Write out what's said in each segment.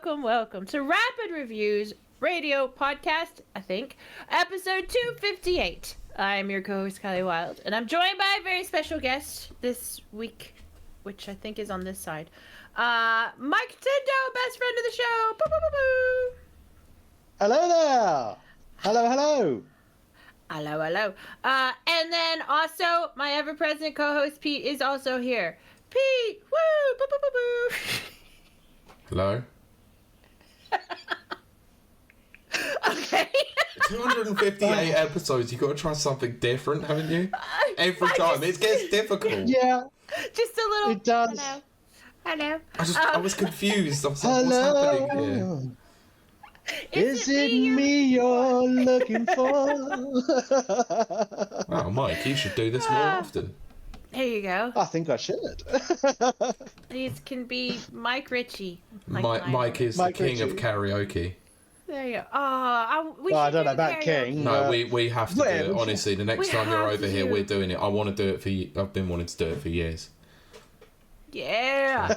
welcome to Rapid Reviews Radio Podcast, I think, episode 258. I'm your co-host, Kylie Wilde, and I'm joined by a very special guest this week, which I think is on this side. Mike Tindo, best friend of the show. Boo, boo, boo, boo. Hello there. Hello. Hello. And then also, my ever-present co-host, Pete, is also here. Pete, woo, boo, boo, boo, boo. Hello? Okay. 258 episodes, you've got to try something different, haven't you? Every time, it gets difficult. Yeah. Just a little. It does. Hello. I was confused. I was like, what's happening here? Is it me you're looking for? Wow, Mike, you should do this more often. Here you go. I think I should. These can be Mike Ritchie. Mike is Mike the king Ritchie. of karaoke. There you go. Oh, I don't know about king. No, we have to do it. Well, Honestly, the next time you're over here, we're doing it. I want to do it for you. I've been wanting to do it for years. Yeah.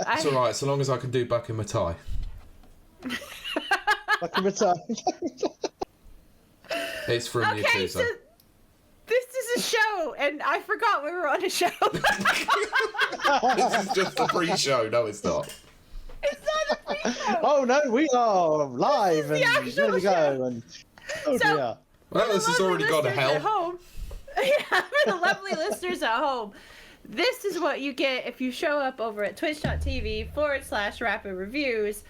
It's alright, so long as I can do Buck in my tie. I can return. It's from Okay, you, so this is a show, and I forgot we were on a show. This is just a pre-show. No, it's not. It's not a pre-show. Oh no, we are live This is the and actual ready to go. And oh So- dear. Well, this has already gone to Listeners at hell. home. Yeah, for the lovely listeners at home, this is what you get if you show up over at twitch.tv/rapid reviews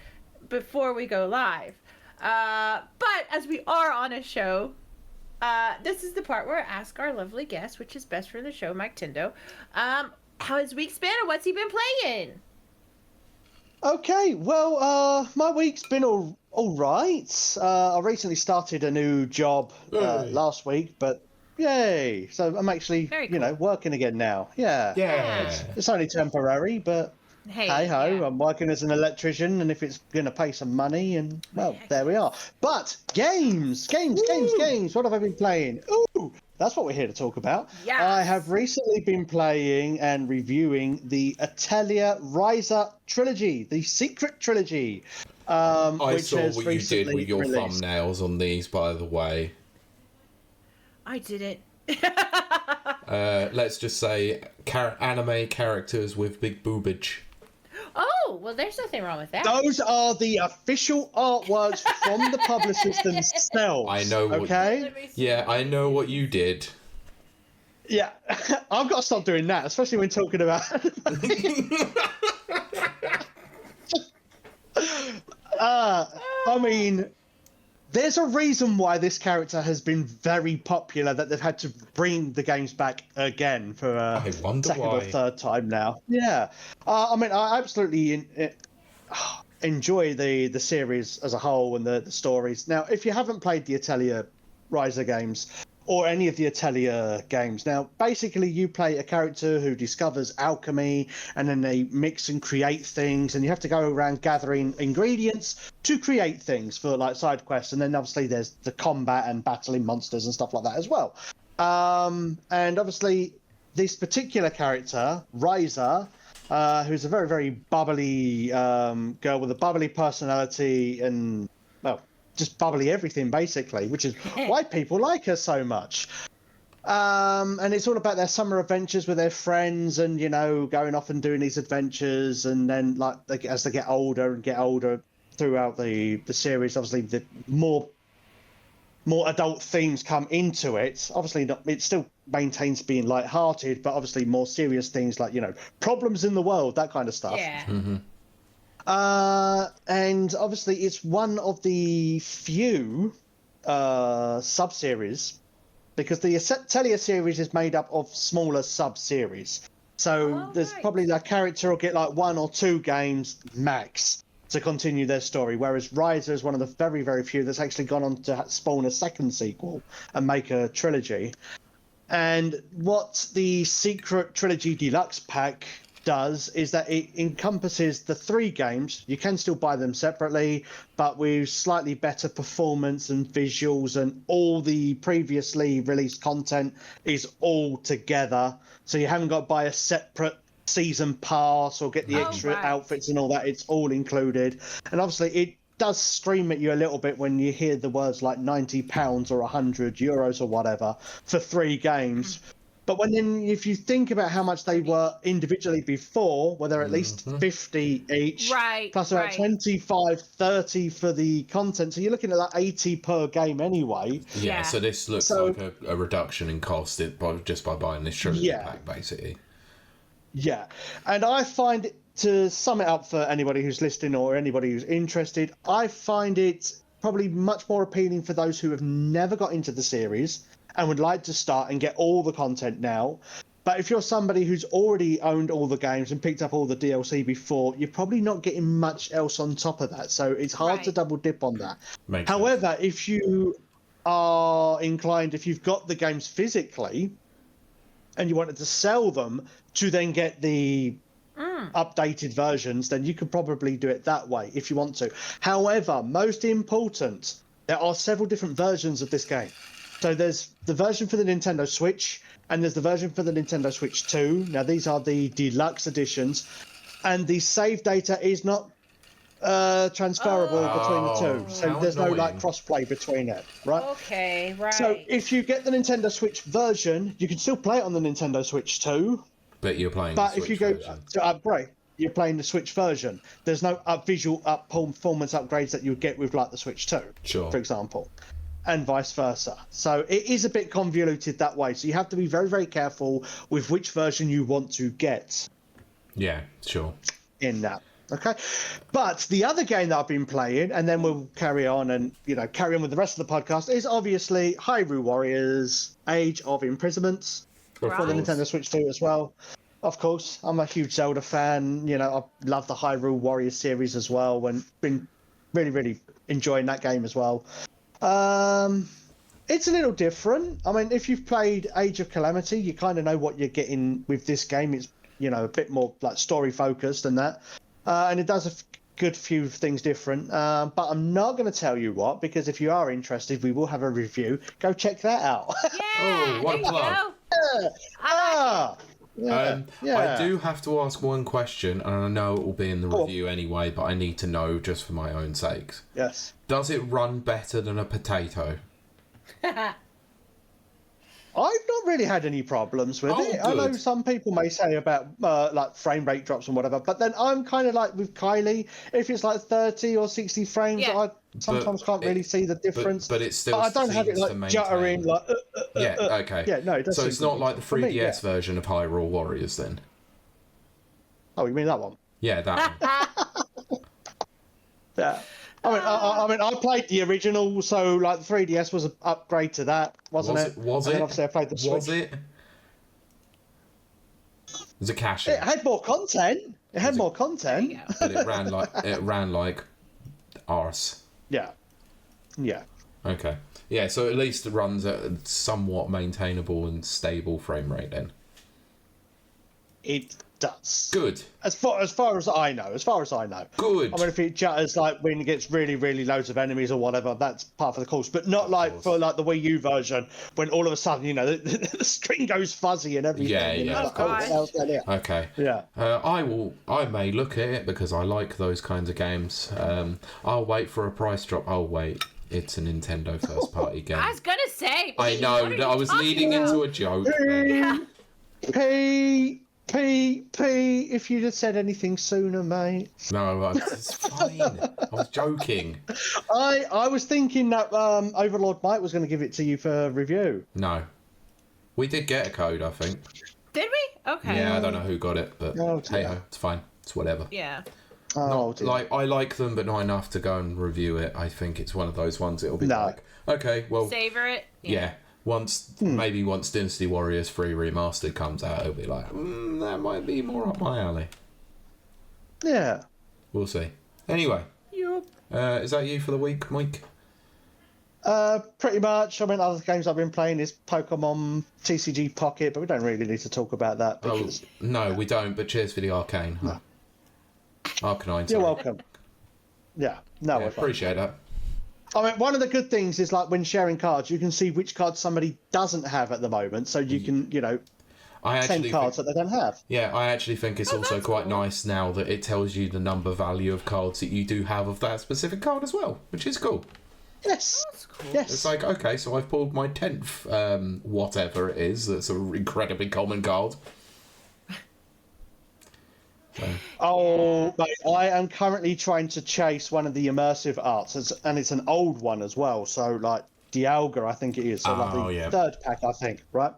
before we go live. But as we are on a show, this is the part where I ask our lovely guest, which is best friend of the show, Mike Tindo, how his week's been and what's he been playing? Okay, well, my week's been all right. I recently started a new job Yay. last week, but yay! So I'm actually, Very working again now. Yeah. Yeah. It's only temporary, but hey ho, yeah. I'm working as an electrician, and if it's going to pay some money, and well, there we are. But games. What have I been playing? Ooh, that's what we're here to talk about. Yes. I have recently been playing and reviewing the Ateller Riser trilogy, the Secret Trilogy. I which saw has what you did with your released. thumbnails on these, by the way. I did it. Let's just say anime characters with big boobage. Oh, well, there's nothing wrong with that. Those are the official artworks from the publishers themselves. I know what- Okay. Let me see. Yeah, I know what you did. Yeah, I've got to stop doing that, especially when talking about. I mean, there's a reason why this character has been very popular, that they've had to bring the games back again for a I wonder second or why. third time now. Yeah, I mean, I absolutely enjoy the series as a whole and the stories. Now, if you haven't played the Atelier Riser games, or any of the Atelier games. Now, basically, you play a character who discovers alchemy, and then they mix and create things, and you have to go around gathering ingredients to create things for like side quests. And then obviously there's the combat and battling monsters and stuff like that as well. And obviously, this particular character, Riser, who's a very, very bubbly girl with a bubbly personality and, well, just bubbly everything, basically, which is why people like her so much. And it's all about their summer adventures with their friends and, going off and doing these adventures. And then, like, as they get older and get older throughout the series, obviously, the more adult themes come into it. Obviously, it still maintains being lighthearted, but obviously more serious things like, problems in the world, that kind of stuff. Yeah. Mm-hmm. And obviously, it's one of the few sub-series, because the Atelier series is made up of smaller sub-series. So there's probably the character will get like 1 or 2 games max to continue their story, whereas Riser is one of the very, very few that's actually gone on to spawn a second sequel and make a trilogy. And what the Secret Trilogy Deluxe Pack does is that it encompasses the 3 games. You can still buy them separately, but with slightly better performance and visuals, and all the previously released content is all together. So you haven't got to buy a separate season pass or get the extra outfits and all that. It's all included, and obviously it does scream at you a little bit when you hear the words like £90 or €100 or whatever for 3 games. But if you think about how much they were individually before, they're at least 50 each, plus about 25, 30 for the content. So you're looking at like 80 per game anyway. Yeah, so this looks like a reduction in cost just by buying this trilogy pack, basically. Yeah, and I find it, to sum it up for anybody who's listening or anybody who's interested, I find it probably much more appealing for those who have never got into the series and would like to start and get all the content now. But if you're somebody who's already owned all the games and picked up all the DLC before, you're probably not getting much else on top of that. So it's hard to double dip on that. However, if you are inclined, if you've got the games physically and you wanted to sell them to then get the updated versions, then you could probably do it that way if you want to. However, most important, there are several different versions of this game. So there's the version for the Nintendo Switch, and there's the version for the Nintendo Switch 2. Now, these are the deluxe editions, and the save data is not transferable between the two. So there's no like crossplay between it, right? Okay, right. So if you get the Nintendo Switch version, you can still play it on the Nintendo Switch 2. But you're playing But the if you Switch go version. to upgrade, you're playing the Switch version. There's no visual performance upgrades that you would get with like the Switch 2, for example, and vice versa. So it is a bit convoluted that way. So you have to be very, very careful with which version you want to get. Yeah, sure. In that. Okay. But the other game that I've been playing, and then we'll carry on and, carry on with the rest of the podcast, is obviously Hyrule Warriors Age of Imprisonment. For the Nintendo Switch 2 as well. Of course, I'm a huge Zelda fan. I love the Hyrule Warriors series as well, and been really, really enjoying that game as well. It's a little different. I mean, if you've played Age of Calamity, you kind of know what you're getting with this game. It's, a bit more like story focused than that. And it does a good few things different. But I'm not going to tell you what, because if you are interested, we will have a review. Go check that out. Yeah, what a plug. I do have to ask one question, and I know it will be in the review anyway, but I need to know just for my own sakes. Yes. Does it run better than a potato? I've not really had any problems with it. Good. I know some people may say about like frame rate drops and whatever, but then I'm kind of like with Kiley. If it's like 30 or 60 frames, I sometimes can't really see the difference. But it's still. I don't have it like juttering like. Yeah. Okay. Yeah. No. It does. So it's not like the 3DS version of Hyrule Warriors then. Oh, you mean that one? Yeah, that one. Yeah. I mean, I played the original, so like the 3DS was an upgrade to that, wasn't it? Was and it? Obviously, I played the Switch. Was it? It was a cash. It had more content. It had more content. But it ran like arse. Yeah. Yeah. Okay. Yeah, so at least it runs at a somewhat maintainable and stable frame rate then. It does. Good. As far as I know. Good. I mean, if it jutters like when it gets really, really loads of enemies or whatever, that's part of the course. But not like for like the Wii U version, when all of a sudden, the screen goes fuzzy and everything. Yeah, of course. Okay. Yeah. I may look at it because I like those kinds of games. I'll wait for a price drop. I'll wait. It's a Nintendo first party game. I was gonna say. I know. I was leading into a joke. Yeah. If you'd have said anything sooner, mate. No, it's fine. I was joking. I was thinking that Overlord Mike was going to give it to you for review. No. We did get a code, I think. Did we? Okay. Yeah, I don't know who got it, but hey-ho, it's fine. It's whatever. Yeah. I like them, but not enough to go and review it. I think it's one of those ones it'll be like, okay, well... Savor it. Yeah. Maybe once Dynasty Warriors 3 Remastered comes out, it'll be like, that might be more up my alley. Yeah. We'll see. Anyway. Yep. Is that you for the week, Mike? Pretty much. I mean, other games I've been playing is Pokemon TCG Pocket, but we don't really need to talk about that. Because... no, we don't, but cheers for the Arcane. No. Arcanine. You're welcome. Yeah. No, yeah, appreciate that. I mean, one of the good things is like when sharing cards, you can see which cards somebody doesn't have at the moment, so you can, I 10 actually cards that they don't have. Yeah, I actually think it's also quite nice now that it tells you the number value of cards that you do have of that specific card as well, which is cool. Yes. That's cool. Yes. It's like, okay, so I've pulled my 10th, whatever it is, that's an incredibly common card. So. Oh, mate, I am currently trying to chase one of the immersive arts, and it's an old one as well. So, like, Dialga, I think it is. So, like, the third pack, I think, right?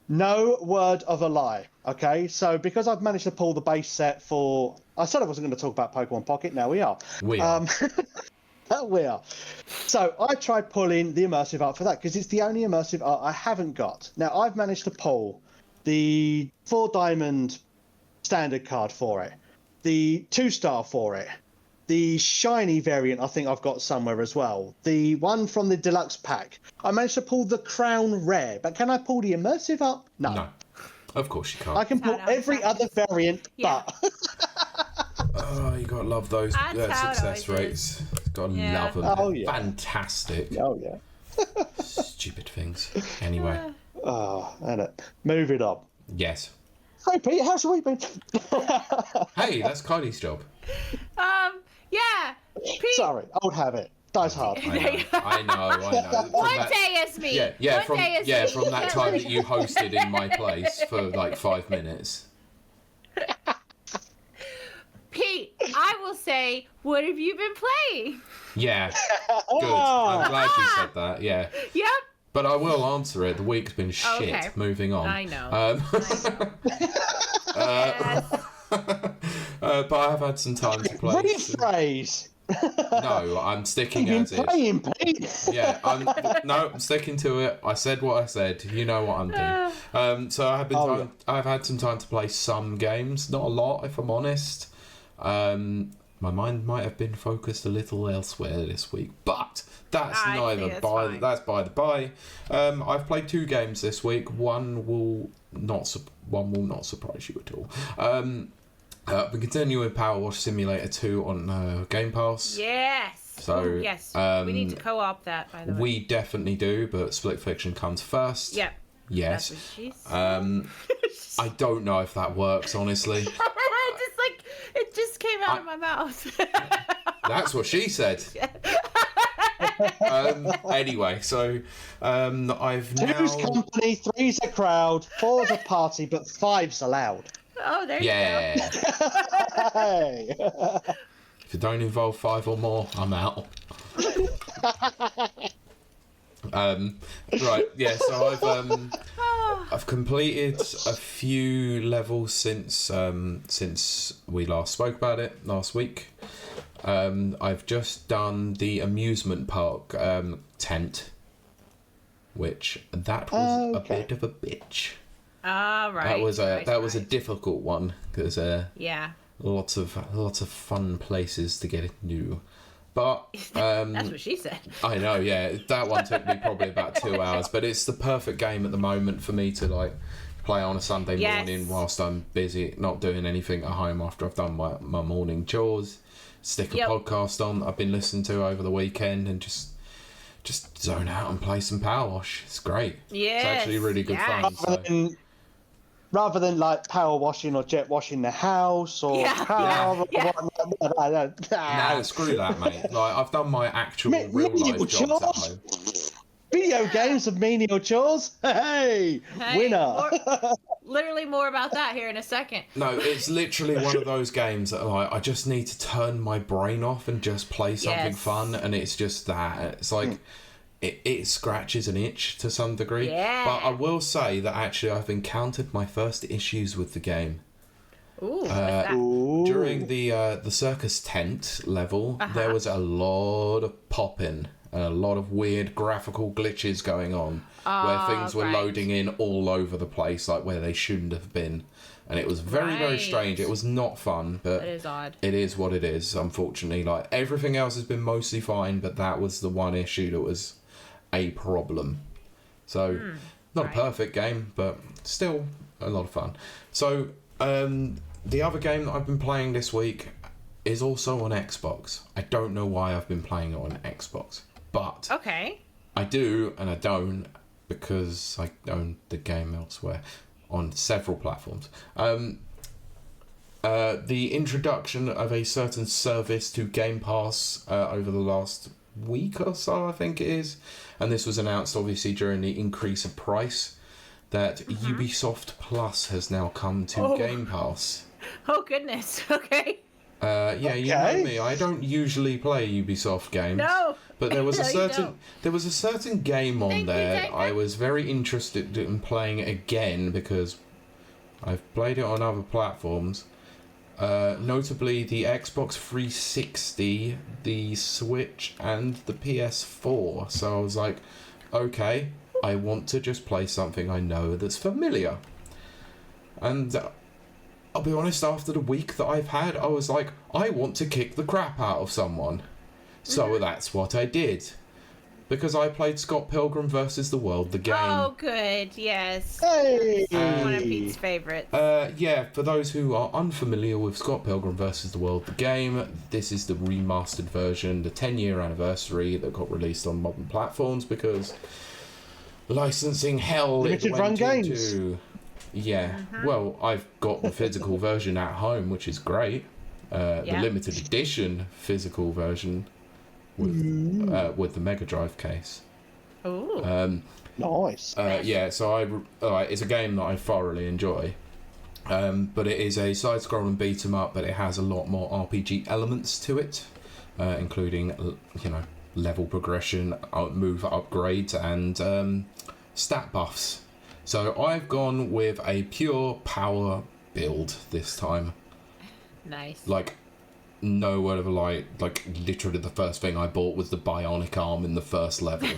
No word of a lie, okay? So, because I've managed to pull the base set for... I said I wasn't going to talk about Pokemon Pocket, now we are. We are. We are. So, I tried pulling the immersive art for that, because it's the only immersive art I haven't got. Now, I've managed to pull the 4-diamond standard card for it, the 2-star for it, the shiny variant I think I've got somewhere as well, the one from the deluxe pack. I managed to pull the crown rare, but can I pull the immersive up? No. Of course you can't. I can pull every other variant, but... Oh, you gotta love those success rates. Gotta love them. Oh, yeah. Fantastic. Oh, yeah. Stupid things. Anyway. Oh, and it. Move it on. Yes. Hey, Pete, how's your week been? Hey, that's Kylie's job. Yeah. Pete. Sorry, old habit. Dice hard. I know. One day it's me. From that time that you hosted in my place for like 5 minutes. Pete, I will say, what have you been playing? Yeah. Good. I'm glad you said that. Yeah. Yep. But I will answer it. The week's been shit. Okay. Moving on. I know. But I have had some time to play. Rephrase. No, I'm sticking as is. Playing, Pete. Yeah, I'm sticking to it. I said what I said. You know what I'm doing. So I've had some time to play some games. Not a lot, if I'm honest. My mind might have been focused a little elsewhere this week, but that's by the by. I've played 2 games this week. One will not surprise you at all. We continue with Powerwash Simulator 2 on Game Pass. Yes. So yes, we need to co-op that. By the way, we definitely do, but Split Fiction comes first. Yep. Yes. That's what she said. I don't know if that works, honestly. It just came out of my mouth. That's what she said. Anyway, so I've now... 2's company, 3's a crowd, 4's a party, but 5's allowed. Oh, there you go. Hey. If it don't involve 5 or more, I'm out. Right, yeah, so I've completed a few levels since we last spoke about it last week. I've just done the amusement park tent, which that was a bit of a bitch. Right. That was a difficult one because yeah, lots of fun places to get into. But that's what she said. I know, yeah. That one took me probably about 2 hours, but it's the perfect game at the moment for me to like play on a Sunday morning whilst I'm busy, not doing anything at home after I've done my morning chores. Stick a podcast on I've been listening to over the weekend and just zone out and play some Power Wash. It's great. Yeah, it's actually really good fun. So. Rather than like power washing or jet washing the house or Nah, screw that, mate. Like I've done my actual real life jobs at home. Video games of menial chores. Hey, winner. Literally more about that here in a second. No, it's literally one of those games that like I just need to turn my brain off and just play something fun, and it's just that. It's like it scratches an itch to some degree. Yeah. But I will say that actually I've encountered my first issues with the game. Ooh, what's that? During the circus tent level, there was a lot of popping and a lot of weird graphical glitches going on where things were loading in all over the place, like where they shouldn't have been. And it was very, very strange. It was not fun, but it is odd. It is what it is, unfortunately. Like everything else has been mostly fine, but that was the one issue that was a problem. So not a perfect game, but still a lot of fun. So the other game that I've been playing this week is also on Xbox. I don't know why I've been playing it on Xbox, but I do and I don't because I own the game elsewhere. on several platforms. The introduction of a certain service to Game Pass over the last week or so, I think it is, and this was announced obviously during the increase of price, that Ubisoft Plus has now come to Game Pass. Oh goodness. Okay. Yeah, you know me. I don't usually play Ubisoft games. No. But there was No, there was a certain game on Thank you, there Jacob. I was very interested in playing again because I've played it on other platforms. Notably the Xbox 360, the Switch, and the PS4. So I was like, okay, I want to just play something I know that's familiar. And I'll be honest, after the week that I've had, I was like, I want to kick the crap out of someone. So that's what I did. Because I played Scott Pilgrim vs. the World, the game. Oh, good. Yes. Hey! One of Pete's favorites. Yeah, for those who are unfamiliar with Scott Pilgrim vs. the World, the game, this is the remastered version, the 10-year anniversary that got released on modern platforms because licensing hell it Limited run went games. into. Yeah, well, I've got the physical version at home, which is great. The limited edition physical version with the Mega Drive case. Ooh. Nice. Yeah, so it's a game that I thoroughly enjoy. But it is a side-scrolling beat-em-up, but it has a lot more RPG elements to it, including, level progression, move upgrades, and stat buffs. So I've gone with a pure power build this time. Nice. Like, no word of a lie, like, literally the first thing I bought was the bionic arm in the first level.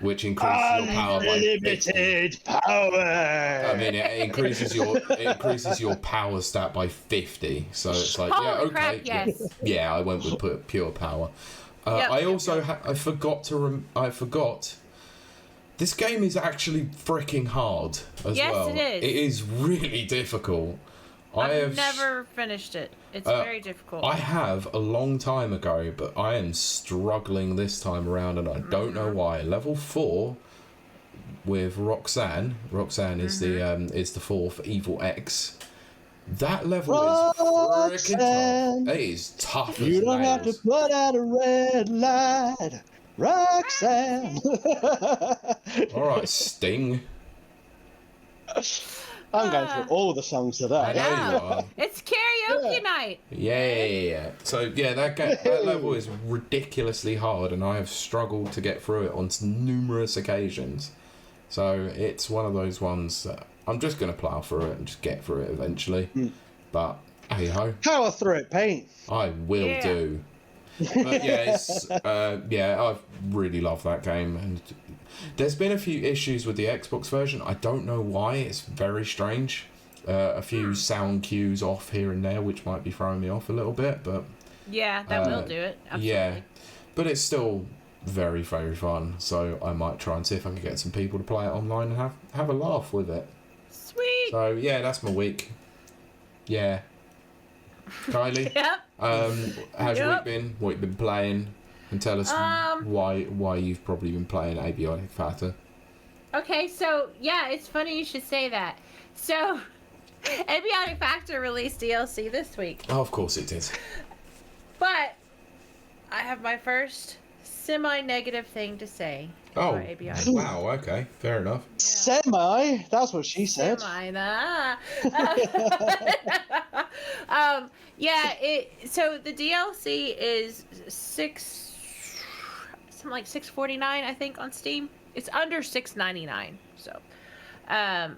Which increases your power by 50. Unlimited power! I mean, it increases your power stat by 50. So it's like, Holy yeah, okay. crap, yes. Yeah, I went with pure power. I also I forgot. This game is actually freaking hard as well. Yes, it is. It is really difficult. I've never finished it. It's very difficult. I have a long time ago, but I am struggling this time around, and I don't know why. Level 4 with Roxanne. Roxanne is the fourth evil X. That level is freaking tough. It is tough as You don't have to nails. put out a red light, Roxanne. All right, Sting. I'm going through all the songs today. I know you are. It's karaoke night. Yeah. So yeah, that level is ridiculously hard, and I have struggled to get through it on numerous occasions. So it's one of those ones that I'm just going to plough through it and just get through it eventually. But hey ho, Power through it, Pete. I will do. But yeah, I really love that game, and there's been a few issues with the Xbox version. I don't know why. It's very strange. A few sound cues off here and there, which might be throwing me off a little bit. But Yeah, that will do it. Absolutely. yeah, but it's still very, very fun. So I might try and see if I can get some people to play it online and have a laugh with it. Sweet. So yeah, that's my week. Yeah. Kylie, Yep. how's your week been? What you've been playing? And tell us why you've probably been playing Abiotic Factor. Okay, so yeah, it's funny you should say that. So, Abiotic Factor released DLC this week, Oh, of course it did. but I have my first semi-negative thing to say Oh, about Abiotic. wow, okay, fair enough. Semi. That's what she said. So the DLC is something like $6.49, I think, on Steam. It's under $6.99. So, I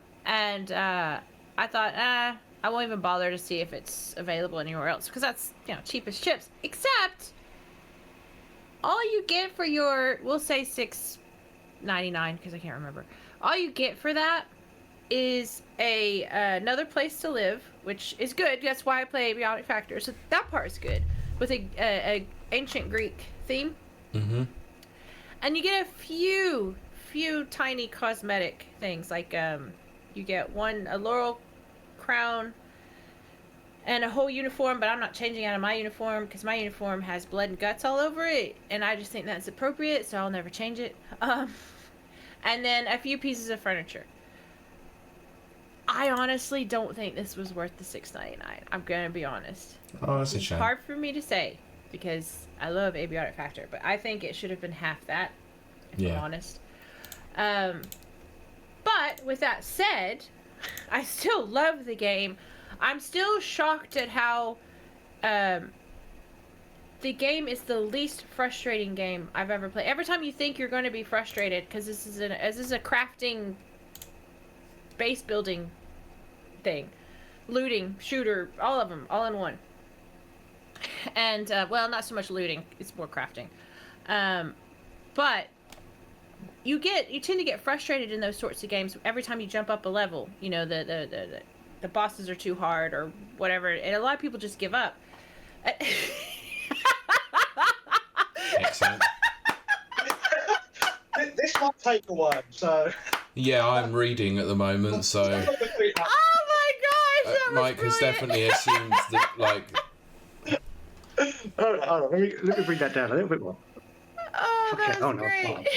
thought, I won't even bother to see if it's available anywhere else because that's cheap as chips. Except, all you get for your, we'll say $6.99 because I can't remember. All you get for that is another place to live, which is good. That's why I play Abiotic Factor. So that part's good, with a ancient Greek theme. Mm-hmm. And you get a few tiny cosmetic things, like you get a laurel crown and a whole uniform, but I'm not changing out of my uniform because my uniform has blood and guts all over it, and I just think that's appropriate, so I'll never change it. And then a few pieces of furniture. I honestly don't think this was worth the $6.99. I'm gonna be honest. Oh, that's a It's shame. hard for me to say because I love Abiotic Factor, but I think it should have been half that. If I'm honest. But with that said, I still love the game. I'm still shocked at how the game is the least frustrating game I've ever played. Every time you think you're going to be frustrated, because this is a crafting, base building thing, looting, shooter, all of them, all in one. And well, not so much looting; it's more crafting. But you tend to get frustrated in those sorts of games every time you jump up a level. You know, the bosses are too hard or whatever, and a lot of people just give up. Excellent. This might take a while, so. Yeah, I'm reading at the moment, so. Oh my gosh, that was Mike has brilliant. definitely assumed that, like. Hold on. Let me bring that down a little bit more. Oh, that was No. great.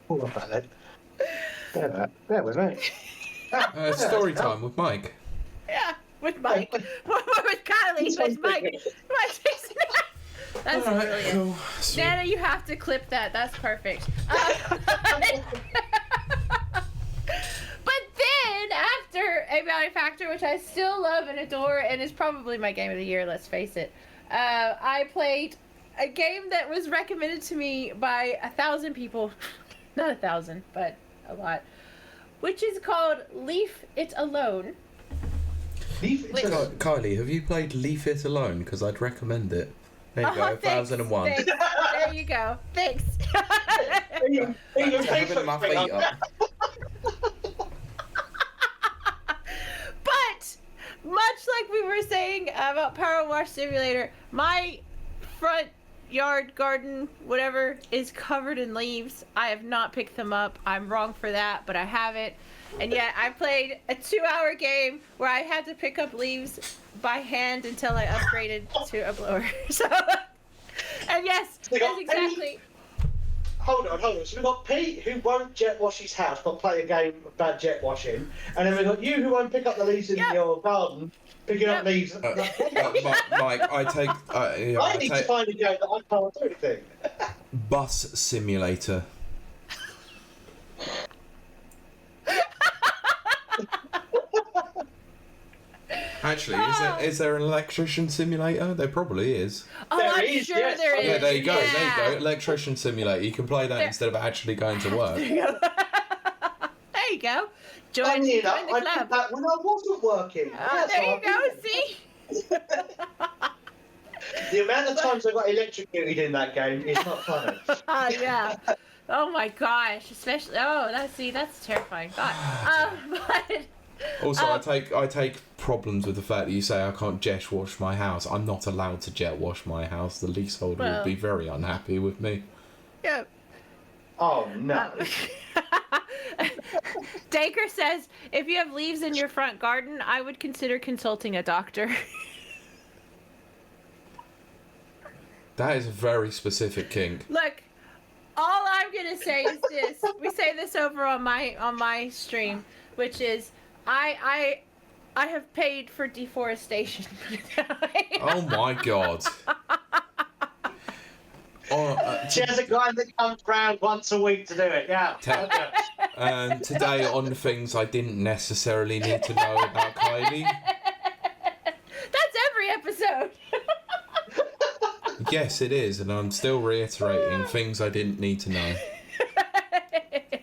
Hold on, that. There with me. Story time with Mike. Yeah, with Mike. With Kylie, with Mike. That's brilliant. Cool. Nana, you have to clip that. That's perfect. But then, after Abiotic Factor, which I still love and adore, and is probably my game of the year, let's face it, I played a game that was recommended to me by 1,000 people. Not 1,000, but a lot. Which is called Leave It Alone. Kylie, have you played Leave It Alone? Because I'd recommend it. There you go, Thanks, 1001. thanks. There you go. Thanks. Having my feet up. But much like we were saying about Power Wash Simulator, my front yard, garden, whatever, is covered in leaves. I have not picked them up. I'm wrong for that, but I haven't. And yet I played a 2-hour game where I had to pick up leaves by hand until I upgraded to a blower. So, and yes, that's exactly. Hold on. So we've got Pete, who won't jet wash his house, but play a game about jet washing. And then we've got you, who won't pick up the leaves in your garden, picking up leaves. Mike, I need to find a game that I can't do anything. Bus Simulator. Actually, is there an electrician simulator? There probably is. Oh, I'm sure there is. Yeah, there you go. Yeah. There you go. Electrician simulator. You can play that instead of actually going to work. There you go. Join the club. I did that when I wasn't working. There you go. See. The amount of times I got electrocuted in that game is not funny. Yeah. Oh my gosh. Especially. Oh, that's a terrifying thought. But. Also, I take problems with the fact that you say I can't jet wash my house. I'm not allowed to jet wash my house. The leaseholder would be very unhappy with me. Yeah. Oh no. Dacre says, if you have leaves in your front garden, I would consider consulting a doctor. That is a very specific kink. Look, all I'm gonna say is this. We say this over on my stream, which is I have paid for deforestation. Oh my god. She has a guy that comes round once a week to do it, yeah. And today on things I didn't necessarily need to know about Kylie. That's every episode. Yes, it is, and I'm still reiterating things I didn't need to know.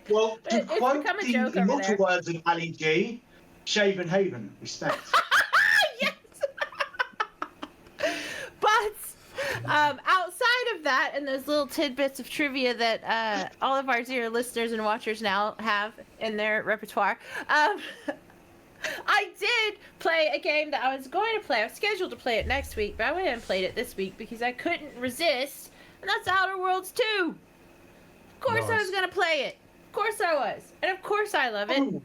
Well, to quote become a the joke over immortal there. words of Ali G, Shaven Haven, respect. Yes. But outside of that, and those little tidbits of trivia that all of our dear listeners and watchers now have in their repertoire, I did play a game that I was going to play. I was scheduled to play it next week, but I went ahead and played it this week because I couldn't resist, and that's Outer Worlds 2. Of course I was going to play it. Of course I was. And of course I love it. Oh.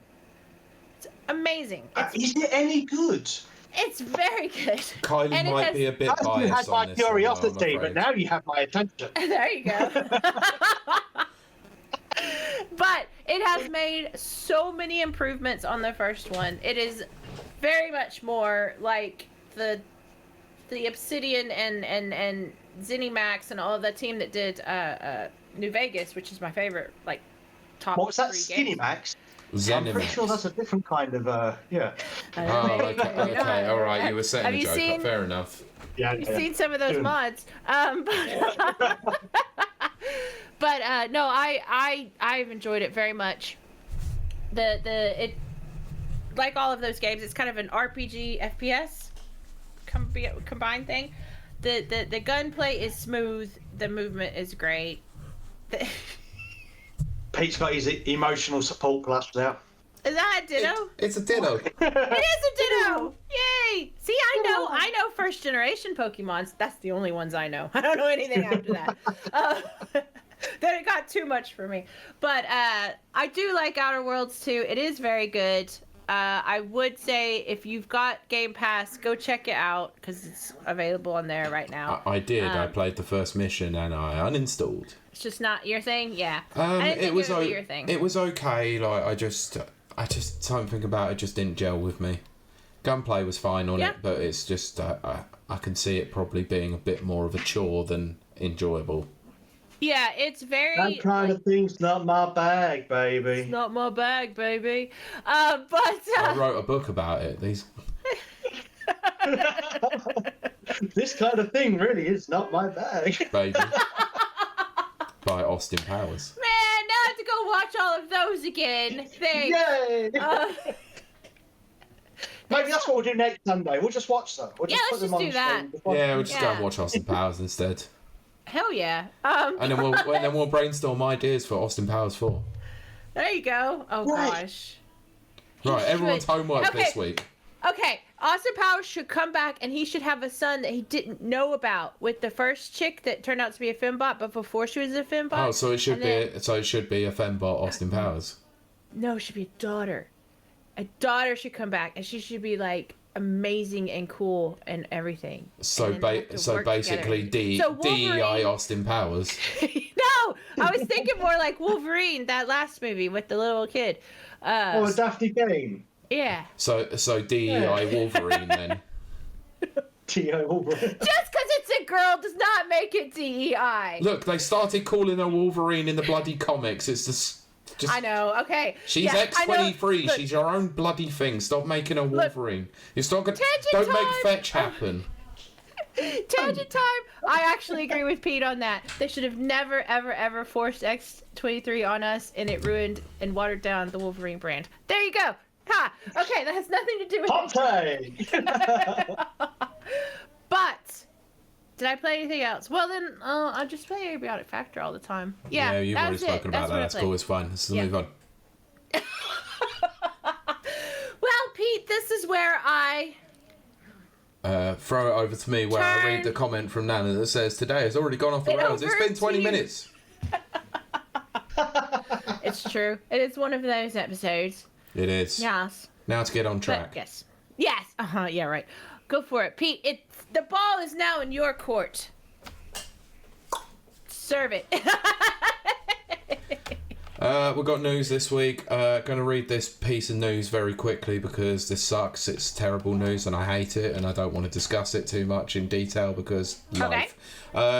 It's amazing. Is it any good? It's very good. Kylie And it might has- be a bit You biased had my on this. curiosity, one, I'm but now you have my attention. There you go. But It has made so many improvements on the first one. It is very much more like the Obsidian and ZeniMax and all of the team that did New Vegas, which is my favorite, like, top What was that? 3 Skinny games. Max? Zenimax. I'm pretty sure that's a different kind of yeah. Oh, okay, all right. You were setting Have a you joke seen- up. Fair enough. Yeah, You've seen some of those mods. But no, I've enjoyed it very much. It, like all of those games, it's kind of an RPG FPS combined thing. The gunplay is smooth. The movement is great. Pete's got his emotional support glasses out. Is that a ditto? It's a ditto. It is a ditto! Yay! See, I know first generation Pokemons. That's the only ones I know. I don't know anything after that. Then it got too much for me. But I do like Outer Worlds too. It is very good. I would say if you've got Game Pass, go check it out because it's available on there right now. I did. I played the first mission and I uninstalled. It's just not your thing, yeah. It was would be your thing. It was okay. Like I just something about it just didn't gel with me. Gunplay was fine on it, but it's just I can see it probably being a bit more of a chore than enjoyable. Yeah, it's very. That kind of thing's not my bag, baby. It's not my bag, baby. But I wrote a book about it. These. This kind of thing really is not my bag. Baby. By Austin Powers. Man, now I have to go watch all of those again. Thanks. Yay! Maybe that's what we'll do next Sunday. We'll just watch them. We'll let's just do that. Yeah, we'll just go and watch Austin Powers instead. Hell yeah. And then we'll brainstorm ideas for Austin Powers 4. There you go. Oh gosh. Right, everyone's homework Okay. this week. Okay, Austin Powers should come back and he should have a son that he didn't know about with the first chick that turned out to be a fembot, but before she was a fembot. Oh, so it should be a fembot Austin Powers. No, it should be a daughter. A daughter should come back and she should be like amazing and cool and everything. So And then they have to work basically together. DEI Austin Powers. No, I was thinking more like Wolverine, that last movie with the little kid. Oh, a Daphne game. Yeah. So DEI Wolverine then. T.O. Wolverine. Just because it's a girl does not make it DEI. Look, they started calling her Wolverine in the bloody comics. It's just I know. Okay. she's Yeah, X-23. Look, She's her own bloody thing. Stop making her Wolverine. You're not gonna, Tangent don't time. make fetch happen. Tangent time. I actually agree with Pete on that. They should have never, ever, ever forced X-23 on us, and it ruined and watered down the Wolverine brand. There you go. Ha. Okay, that has nothing to do with Hot take! But did I play anything else? Well, then I just play Abiotic Factor all the time. Yeah, You've that already was spoken about that. That's cool. It's fine. Let's move on. Well, Pete, this is where I Throw it over to me where I read the comment from Nana that says, today has already gone off the rails. It's been 20 minutes. It's true. It is one of those episodes. It is. Yes. Now to get on track. But yes. Yes. Yeah, right. Go for it. Pete, the ball is now in your court. Serve it. We've got news this week. Going to read this piece of news very quickly because this sucks. It's terrible news and I hate it and I don't want to discuss it too much in detail because life.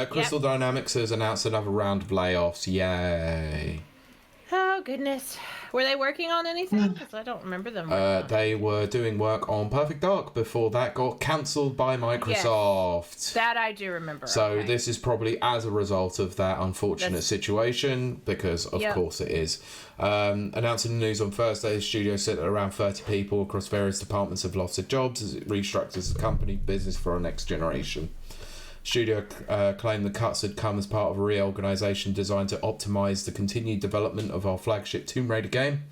Crystal Dynamics has announced another round of layoffs. Yay. Oh, goodness. Were they working on anything? Because I don't remember them. They were doing work on Perfect Dark before that got cancelled by Microsoft. Yes, that I do remember. So this is probably as a result of that unfortunate situation, because of course it is. Announcing the news on Thursday, the studio said that around 30 people across various departments have lost their jobs as it restructures the company business for our next generation. Studio claimed the cuts had come as part of a reorganisation designed to optimise the continued development of our flagship Tomb Raider game,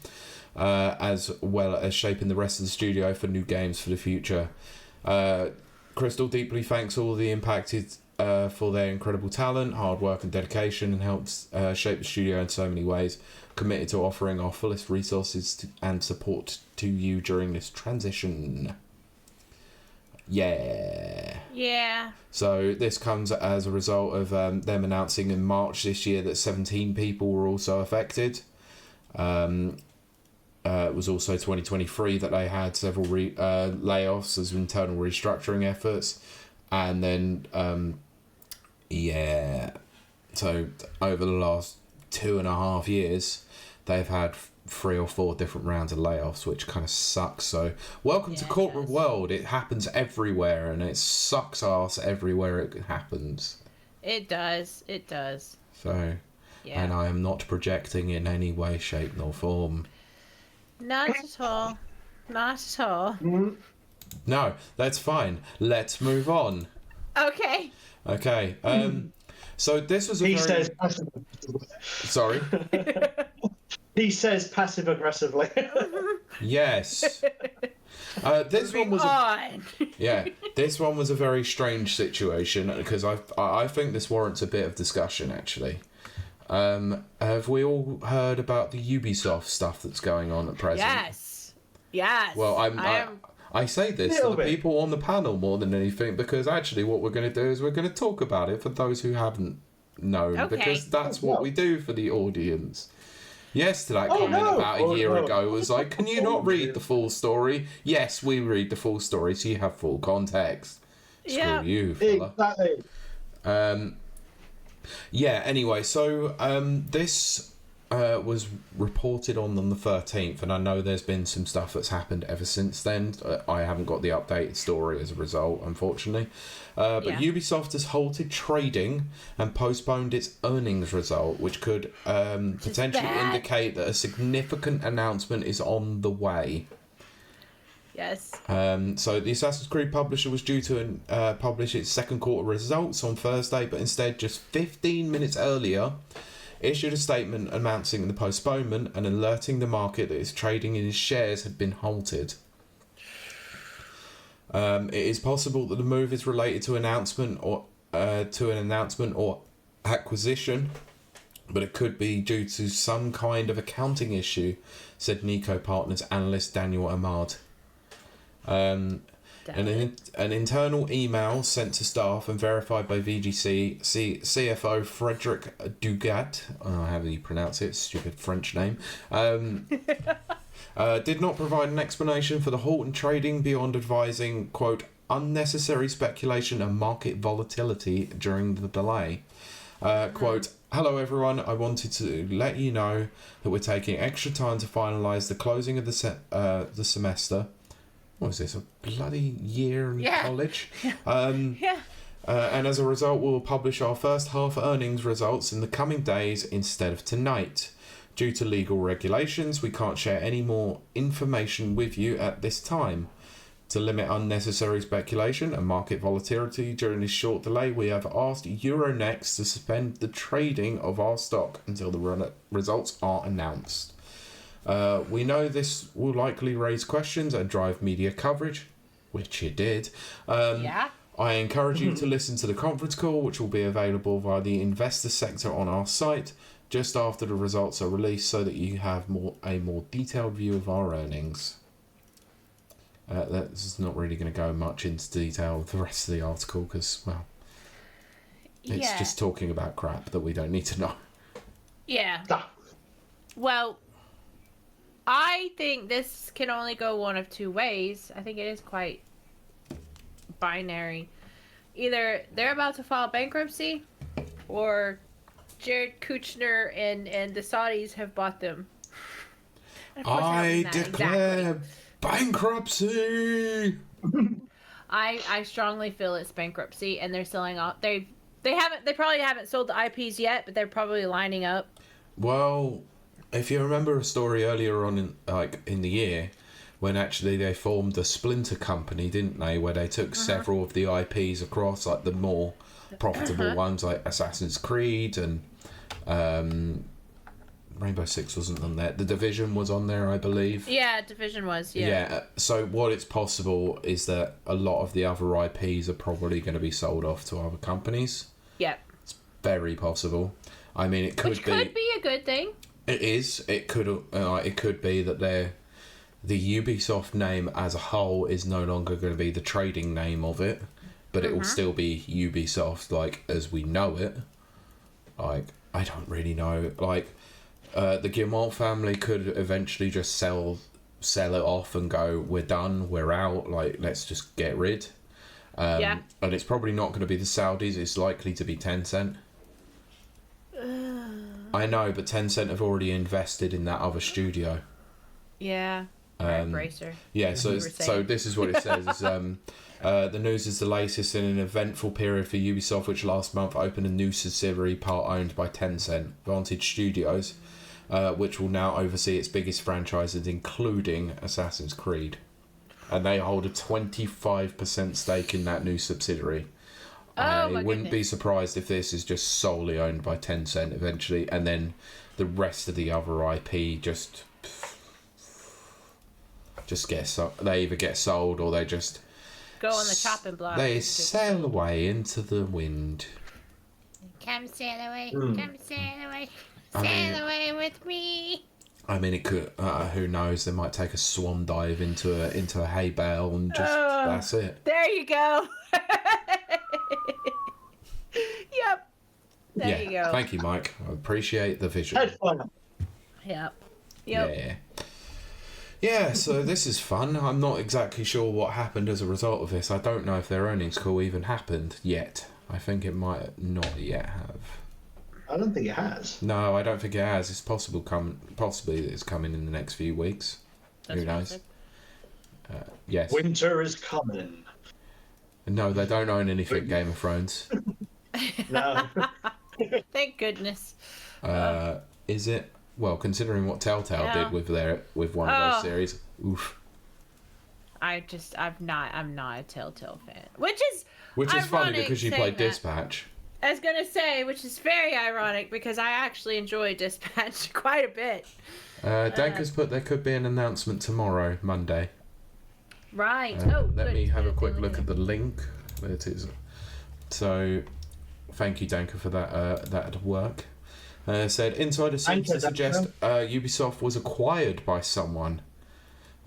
as well as shaping the rest of the studio for new games for the future. Crystal deeply thanks all the impacted for their incredible talent, hard work and dedication, and helps shape the studio in so many ways, committed to offering our fullest resources and support to you during this transition. Yeah. So this comes as a result of them announcing in March this year that 17 people were also affected. It was also 2023 that they had several layoffs as internal restructuring efforts. And then, so over the last 2.5 years, they've had 3 or 4 different rounds of layoffs, which kind of sucks. So welcome to corporate world. It happens everywhere, and it sucks ass everywhere it happens. It does. So, and I am not projecting in any way, shape, nor form. Not at all. No, that's fine. Let's move on. Okay. So this was a says Sorry? He says passive aggressively. Yes. This one was this one was a very strange situation, because I think this warrants a bit of discussion, actually. Have we all heard about the Ubisoft stuff that's going on at present? Yes. Well, I say this to the people on the panel more than anything, because actually what we're going to do is we're going to talk about it for those who haven't known, because that's what we do for the audience. Yes, to that comment about a year ago was like, can you not read the full story? Yes, we read the full story, so you have full context. Screw you, fella. Exactly. Anyway, so this was reported on the 13th, and I know there's been some stuff that's happened ever since then. I haven't got the updated story as a result, unfortunately. But Ubisoft has halted trading and postponed its earnings result, which could potentially indicate that a significant announcement is on the way. Yes. So the Assassin's Creed publisher was due to publish its second quarter results on Thursday, but instead, just 15 minutes earlier, issued a statement announcing the postponement and alerting the market that its trading in its shares had been halted. It is possible that the move is related to an announcement or acquisition, but it could be due to some kind of accounting issue, said Nico Partners analyst Daniel Ahmad. An internal email sent to staff and verified by VGC CFO Frederic Dugat, however you pronounce it, stupid French name, did not provide an explanation for the halt in trading beyond advising, quote, unnecessary speculation and market volatility during the delay. Quote, hello everyone, I wanted to let you know that we're taking extra time to finalise the closing of the semester. What was this, a bloody year in college? And as a result, we'll publish our first half earnings results in the coming days instead of tonight. Due to legal regulations, we can't share any more information with you at this time. To limit unnecessary speculation and market volatility during this short delay, we have asked Euronext to suspend the trading of our stock until the results are announced. We know this will likely raise questions and drive media coverage, which it did. I encourage you to listen to the conference call, which will be available via the investor sector on our site just after the results are released, so that you have a more detailed view of our earnings. That's not really going to go much into detail with the rest of the article, because, well, it's just talking about crap that we don't need to know. Yeah. Well, I think this can only go one of two ways. I think it is quite binary. Either they're about to file bankruptcy, or Jared Kushner and the Saudis have bought them. I declare bankruptcy. I strongly feel it's bankruptcy, and they're selling off. They probably haven't sold the IPs yet, but they're probably lining up. Well, if you remember a story earlier on in the year, when actually they formed a splinter company, didn't they, where they took several of the IPs across, like the more profitable ones, like Assassin's Creed and Rainbow Six wasn't on there. The Division was on there, I believe. Yeah, Division was, Yeah, so what it's possible is that a lot of the other IPs are probably going to be sold off to other companies. Yep. It's very possible. I mean, it could be... Which could be a good thing. It is. It could be that the Ubisoft name as a whole is no longer going to be the trading name of it, but it will still be Ubisoft, like, as we know it. Like, I don't really know. Like, the Guillemot family could eventually just sell it off and go, we're done, we're out, like, let's just get rid. And it's probably not going to be the Saudis, it's likely to be Tencent. I know, but Tencent have already invested in that other studio. Yeah. Bracer. Yeah, so this is what it says. The news is the latest in an eventful period for Ubisoft, which last month opened a new subsidiary part owned by Tencent, Vantage Studios, which will now oversee its biggest franchises, including Assassin's Creed. And they hold a 25% stake in that new subsidiary. I wouldn't be surprised if this is just solely owned by Tencent eventually, and then the rest of the other IP just they either get sold or they just go on the chopping block. They sail away into the wind. Come sail away, come sail away, sail away with me. I mean, it could. Who knows? They might take a swan dive into a hay bale and just that's it. There you go. Yep. There you go. Thank you, Mike. I appreciate the visual. Yep. Yeah, so this is fun. I'm not exactly sure what happened as a result of this. I don't know if their earnings call even happened yet. I think it might not yet have. I don't think it has. No, I don't think it has. It's possibly it's coming in the next few weeks. Who knows? Yes. Winter is coming. No, they don't own anything Game of Thrones. No. Thank goodness. Is it? Well, considering what Telltale did with one of those series, oof. I'm not a Telltale fan, which is funny because you played Dispatch. I was gonna say, which is very ironic because I actually enjoy Dispatch quite a bit. Denka's put there could be an announcement tomorrow, Monday. Right. Let me have a quick look at the link. There it is. So, thank you, Danka, for that work. Said insider seems to suggest Ubisoft was acquired by someone.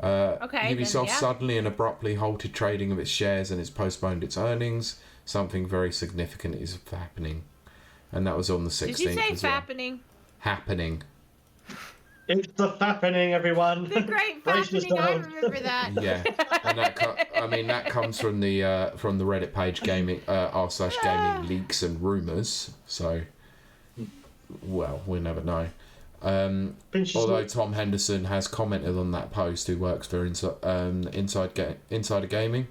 Ubisoft suddenly and abruptly halted trading of its shares and it's postponed its earnings. Something very significant is happening, and that was on the 16th. Did you say fappening? Happening. It's the fappening, everyone. The great fappening. I remember that. Yeah, and that comes from the Reddit page gaming r/gaming leaks and rumors. So, well, we'll never know. Although Tom Henderson has commented on that post, who works for Insider Gaming.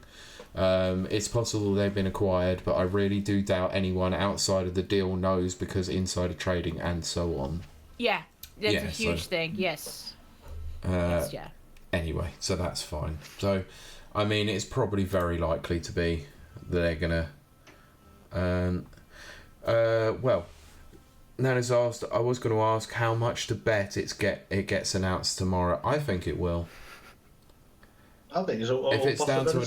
It's possible they've been acquired, but I really do doubt anyone outside of the deal knows because insider trading and so on. Yeah, that's a huge thing. Yes. Anyway, so that's fine. So, I mean, it's probably very likely to be that they're gonna. Well, Nana's asked. I was going to ask how much to bet it gets announced tomorrow. I think it will. I think it's all if it's down to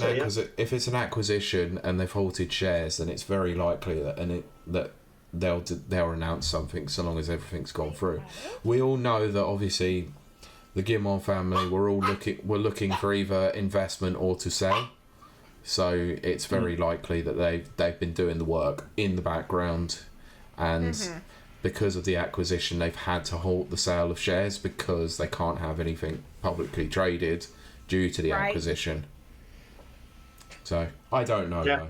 if it's an acquisition and they've halted shares, then it's very likely that they'll announce something so long as everything's gone through. We all know that obviously the Guillemot family we're looking for either investment or to sell. So it's very likely that they've been doing the work in the background, and because of the acquisition they've had to halt the sale of shares because they can't have anything publicly traded due to the acquisition. So, I don't know, though.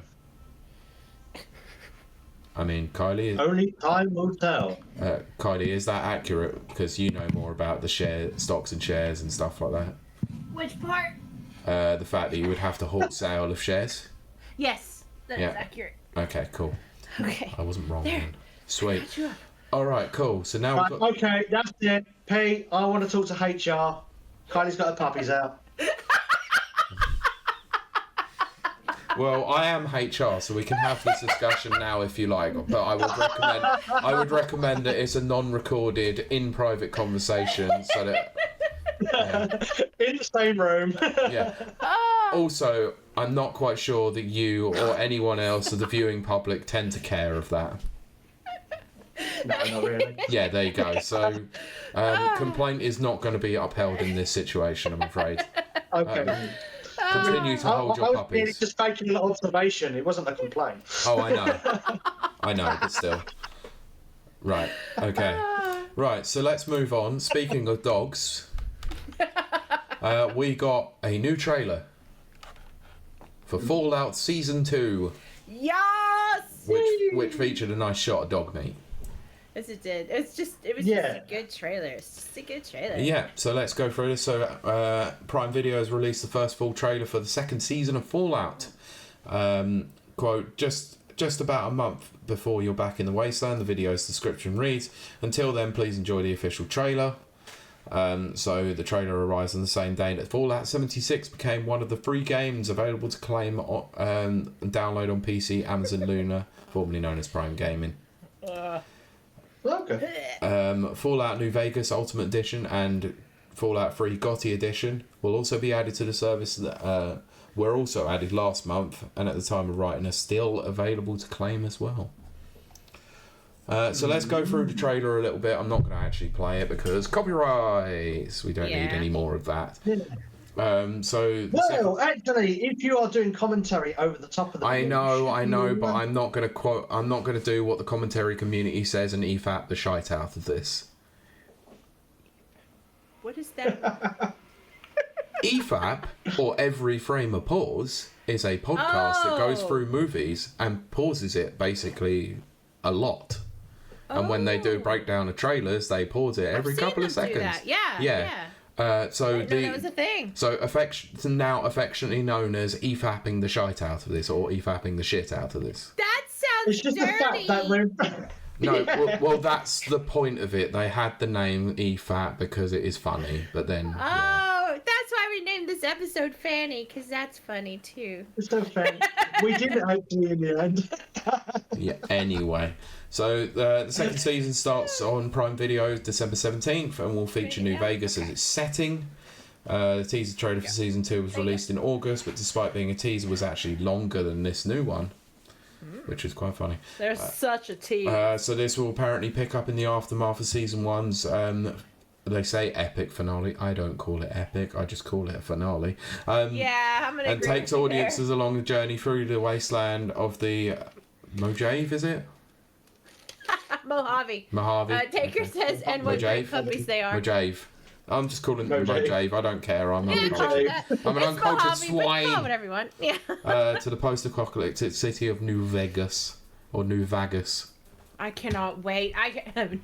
I mean, Kylie... Only time will tell. Kylie, is that accurate? Because you know more about the stocks and shares and stuff like that. Which part? The fact that you would have to halt sale of shares? Yes, that is accurate. Okay, cool. Okay. I wasn't wrong then. Sweet. Alright, cool. So now we've got... Okay, that's it. Pete, I want to talk to HR. Kylie's got her puppies out. Well, I am HR, so we can have this discussion now if you like. But I would recommend that it's a non-recorded, in private conversation, so that in the same room. Yeah. Also, I'm not quite sure that you or anyone else of the viewing public tend to care of that. No, not really. Yeah, there you go. So, complaint is not going to be upheld in this situation, I'm afraid. Okay. Continue to hold your puppies. I was just making an observation. It wasn't a complaint. Oh, I know, but still. Right. Okay. Right, so let's move on. Speaking of dogs, we got a new trailer for Fallout Season 2. Yes! Which featured a nice shot of dog meat. Yes, it did. It was just a good trailer. It's just a good trailer. Yeah, so let's go through this. So, Prime Video has released the first full trailer for the second season of Fallout. Quote, just about a month before you're back in the wasteland, the video's description reads, until then, please enjoy the official trailer. So the trailer arrives on the same day that Fallout 76 became one of the free games available to claim and download on PC, Amazon Luna, formerly known as Prime Gaming. Okay. Fallout New Vegas Ultimate Edition and Fallout 3 GOTY Edition will also be added to the service that were also added last month, and at the time of writing are still available to claim as well. So let's go through the trailer a little bit. I'm not going to actually play it because copyrights. We don't need any more of that. Actually, if you are doing commentary over the top of the I know, but I'm not going to quote. I'm not going to do what the commentary community says and EFAP the shite out of this. What is that? EFAP, or Every Frame a Pause, is a podcast that goes through movies and pauses it basically a lot. And when they do breakdown of trailers, they pause it every couple of seconds. Do that. Yeah. So that was a thing. So now affectionately known as EFAPing the shite out of this, or EFAPing the shit out of this. That sounds It's just dirty. the fact that we're... No, well, that's the point of it. They had the name EFAP because it is funny, but then... That's why we named this episode Fanny, because that's funny too. It's so funny. We did it actually in the end. Yeah, anyway. So the second season starts on Prime Video December 17th and will feature New Vegas as its setting. The teaser trailer for season 2 was released in August, but despite being a teaser, was actually longer than this new one, which is quite funny. There's such a tease. So this will apparently pick up in the aftermath of season 1's they say epic finale. I don't call it epic. I just call it a finale. I'm gonna and takes audiences along the journey through the wasteland of the Mojave, is it? Mojave. Taker says, and what great puppies they are. Mojave. I'm just calling it Mojave. I don't care. I'm an uncultured Mojave, swine. Whatever you want. Yeah. To the post-apocalyptic city of New Vegas, or New Vegas. I cannot wait.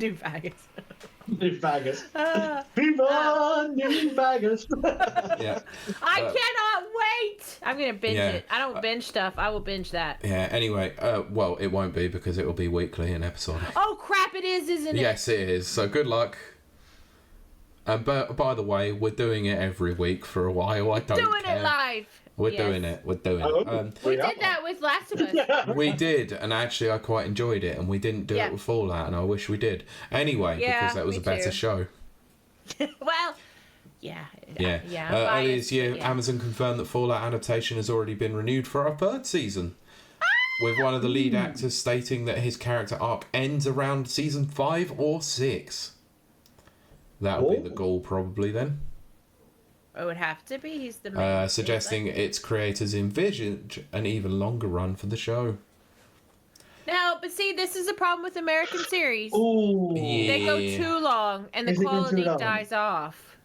New Vegas. New Vegas. Viva New Vegas. Yeah. I cannot wait. I'm gonna binge it. I don't binge stuff. I will binge that. Yeah. Anyway, well, it won't be because it will be weekly and episodic. Oh crap! It is, isn't it? Yes, it is. So good luck. And by the way, we're doing it every week for a while. I don't doing care. It live. We're doing it. We did that with Last of Us. We did, and actually I quite enjoyed it, and we didn't do it with Fallout, and I wish we did. Anyway, because that was a better show. Well, yeah. Earlier this year, Amazon confirmed that Fallout adaptation has already been renewed for a third season. With one of the lead actors stating that his character arc ends around season 5 or 6. That'll be the goal probably then. It would have to be. He's the main. Suggesting its creators envisage an even longer run for the show. Now, but see, this is a problem with American series. Ooh. Yeah. They go too long, and the quality dies off.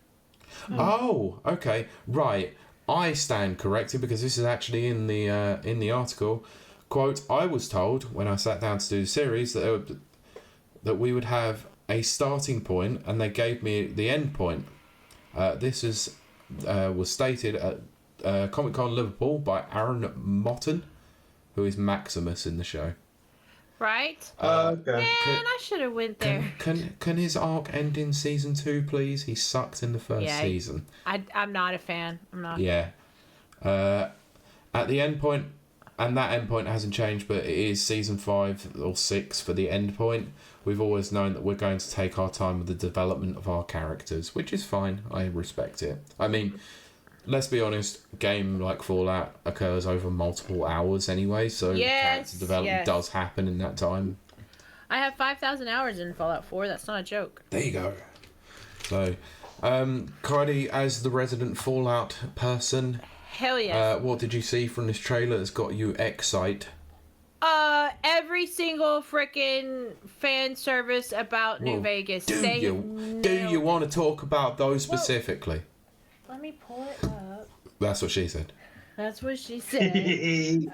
Oh, okay, right. I stand corrected because this is actually in the article. Quote: I was told when I sat down to do the series that we would have a starting point, and they gave me the end point. This was stated at Comic Con Liverpool by Aaron Motten, who is Maximus in the show. Right? Okay. Man, I should have went there. Can his arc end in season 2, please? He sucked in the first season. I'm not a fan. I'm not. Yeah. At the end point, and that end point hasn't changed, but it is season 5 or 6 for the end point. We've always known that we're going to take our time with the development of our characters, which is fine. I respect it. I mean, let's be honest, a game like Fallout occurs over multiple hours anyway, so character development does happen in that time. I have 5,000 hours in Fallout 4. That's not a joke. There you go. So, Kylie, as the resident Fallout person, hell yes. what did you see from this trailer that's got you excited? Every single freaking fan service about New Vegas. Do you want to talk about those specifically? Let me pull it up. That's what she said. That's what she said.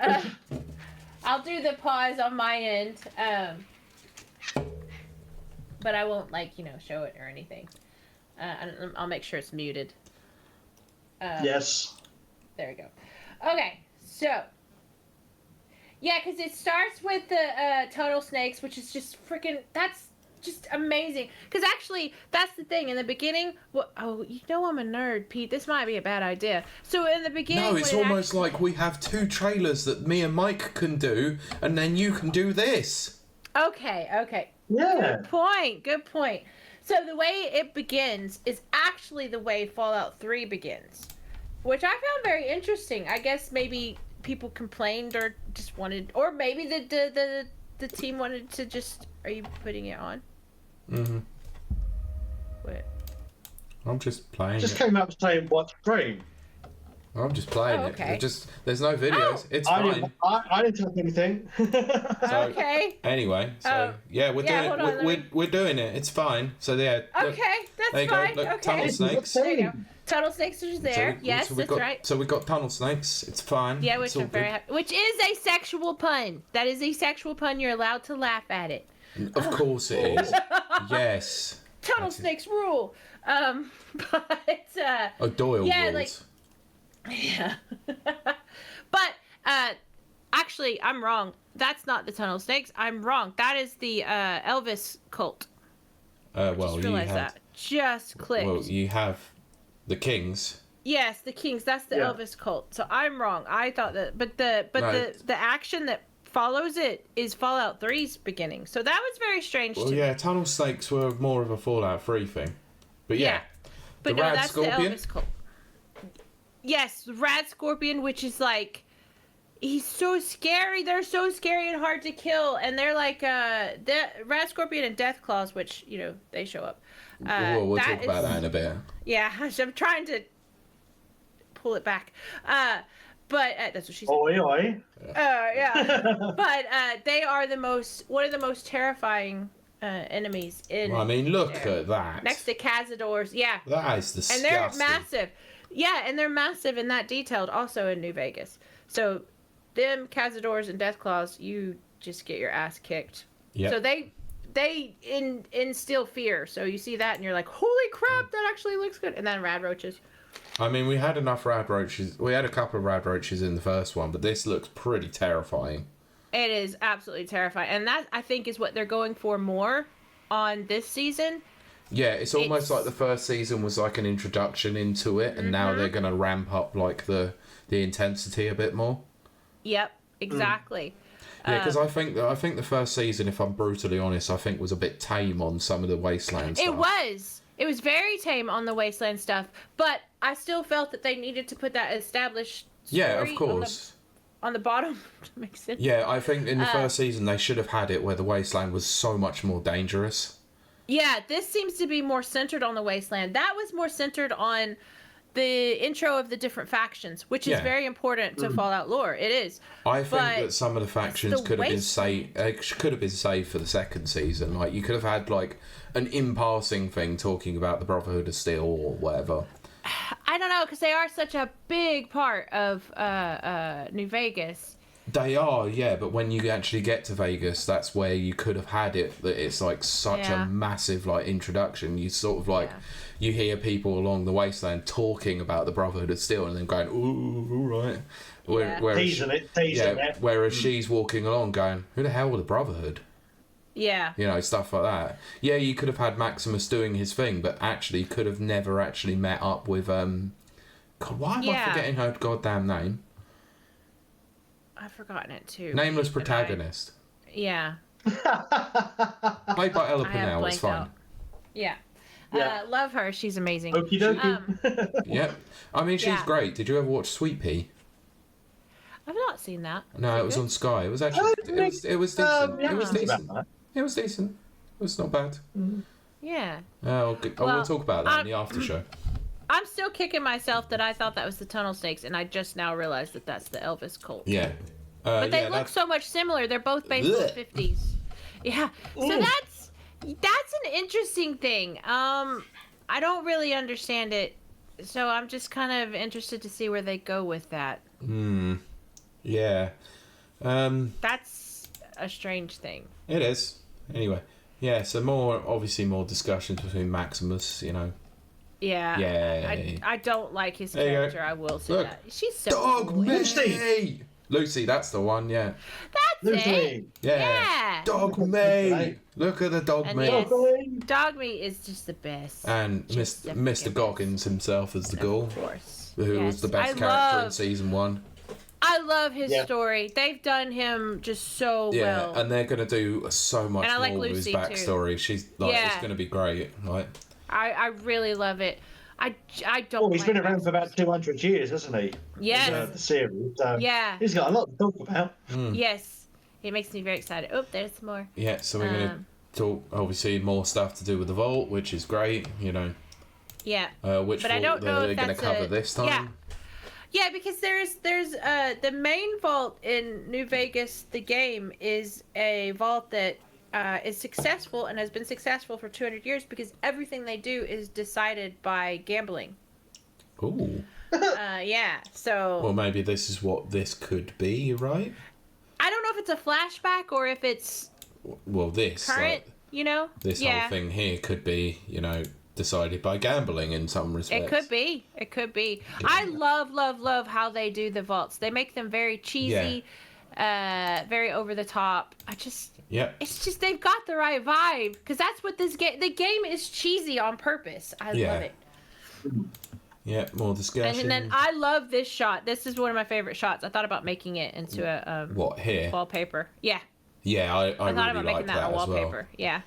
I'll do the pause on my end, but I won't show it or anything. I'll make sure it's muted. Yes. There we go. Okay, so yeah, because it starts with the tunnel snakes, which is just freaking. That's just amazing. Because actually, that's the thing. In the beginning, I'm a nerd, Pete. This might be a bad idea. So in the beginning, no, it's almost like we have 2 trailers that me and Mike can do, and then you can do this. Okay. Yeah. Good point. So the way it begins is actually the way Fallout 3 begins, which I found very interesting. I guess maybe people complained or just wanted, or maybe the team wanted to just. Are you putting it on? Mm-hmm. What? I'm just playing. Just came up saying watch stream. I'm just playing okay. it. There's no videos. It's fine. I didn't type anything. Okay. Anyway, we're doing it. It's fine. So yeah. Okay, that's there you fine. Go. Look, okay. tunnel snakes. There you go. Tunnel snakes are there. Yes, that's right. So we've got tunnel snakes. It's fine. Yeah, which I'm very happy. Which is a sexual pun. That is a sexual pun. You're allowed to laugh at it. Of course it is. Yes. Tunnel snakes rule. But Doyle yeah, rules. Yeah. But actually, I'm wrong. That's not the tunnel snakes. I'm wrong. That is the Elvis cult. Well, just realized that. Just clicked. Well, you have the Kings. Yes, the Kings. That's the Elvis cult. So I'm wrong. I thought that, but the action that follows it is Fallout 3's beginning. So that was very strange to me. Yeah, tunnel snakes were more of a Fallout 3 thing. But yeah. But the no, Rad that's Scorpion. the Elvis cult. Yes, Rad Scorpion, which is like, he's so scary. They're so scary and hard to kill. And they're like, Rad Scorpion and Death Claws, which, they show up. We'll talk about that in a bit. Yeah, I'm trying to pull it back. But that's what she said. Oi. Yeah. But they are one of the most terrifying enemies in. Well, I mean, look at that. Next to Cazadors, yeah. That is disgusting. And they're massive. Yeah, and they're massive and that detailed also in New Vegas. So, them Cazadors and Deathclaws, you just get your ass kicked. Yeah. So they instill fear. So you see that and you're like, holy crap, that actually looks good. And then rad roaches. I mean, we had enough rad roaches. We had a couple of rad roaches in the first one, but this looks pretty terrifying. It is absolutely terrifying. And that, I think, is what they're going for more on this season. Yeah, it's almost like the first season was like an introduction into it, and now they're going to ramp up like the intensity a bit more. Yep, exactly. Yeah, because I think the first season, if I'm brutally honest, I think was a bit tame on some of the Wasteland stuff. It was very tame on the Wasteland stuff, but I still felt that they needed to put that established story yeah, of course. On the bottom to make sense. Yeah, I think in the first season they should have had it where the Wasteland was so much more dangerous. Yeah, this seems to be more centered on the Wasteland. That was more centered on the intro of the different factions, which is very important to Fallout lore. It is. I think that some of the factions could have been saved for the second season. Like, you could have had like an in passing thing talking about the Brotherhood of Steel or whatever. I don't know, because they are such a big part of New Vegas. They are, yeah, but when you actually get to Vegas, that's where you could have had it. That it's like such a massive like introduction. You sort of like you hear people along the Wasteland talking about the Brotherhood of Steel, and then going, "Ooh, all right." Whereas she's walking along, going, "Who the hell were the Brotherhood?" Yeah. You know, stuff like that. Yeah, you could have had Maximus doing his thing, but actually could have never actually met up with God, why am I forgetting her goddamn name? I've forgotten it too. Nameless protagonist. Yeah. Played by Ella Purnell, it's fine. Yeah. Love her. She's amazing. Okie dokie. Yeah. I mean, she's great. Did you ever watch Sweet Pea? I've not seen that. No, it was on Sky. It was actually it was decent. It was decent. It was decent. It was not bad. Yeah. We'll talk about that in the after show. I'm still kicking myself that I thought that was the Tunnel Snakes, and I just now realized that that's the Elvis cult. Yeah. But they look so much similar. They're both based in the 50s. Yeah. So that's an interesting thing. I don't really understand it. So I'm just kind of interested to see where they go with that. Yeah. That's a strange thing. It is. Anyway. Yeah, so obviously more discussions between Maximus, you know. Yeah. Yeah. I don't like his character, I will say that. She's so Dog cool. me! Lucy, that's the one, yeah. That's it. Yeah. Dog me! Look at the dog And me. yes, Dog Me is just the best. And Mr. Goggins himself as the ghoul. Of course. Who was the best character in season 1. I love his story. They've done him just so well. Yeah, and they're going to do so much more with his backstory. She's like, it's going to be great. Right? I really love it. I don't. Well, he's been around for about 200 years, hasn't he? Yes. The series. So yeah. He's got a lot to talk about. Yes. It makes me very excited. Oh, there's more. Yeah, so we're going to talk, obviously, more stuff to do with the Vault, which is great, you know. Yeah. Which but I don't know they're going to cover this time. Yeah. Yeah, because there's the main vault in New Vegas, the game, is a vault that is successful and has been successful for 200 years because everything they do is decided by gambling. Ooh. Yeah, so... Well, maybe this is what this could be, right? I don't know if it's a flashback or if it's... Well, this... current, you know? This whole thing here could be, you know, decided by gambling in some respects. It could be. Yeah. I love how they do the vaults. They make them very cheesy, very over the top. It's just they've got the right vibe because that's what the game is cheesy on purpose. I love it. Yeah, more discussion. And then I love this shot. This is one of my favorite shots. I thought about making it into a what here? Wallpaper. Yeah. Yeah, I thought really about making that a wallpaper. Well. Yeah.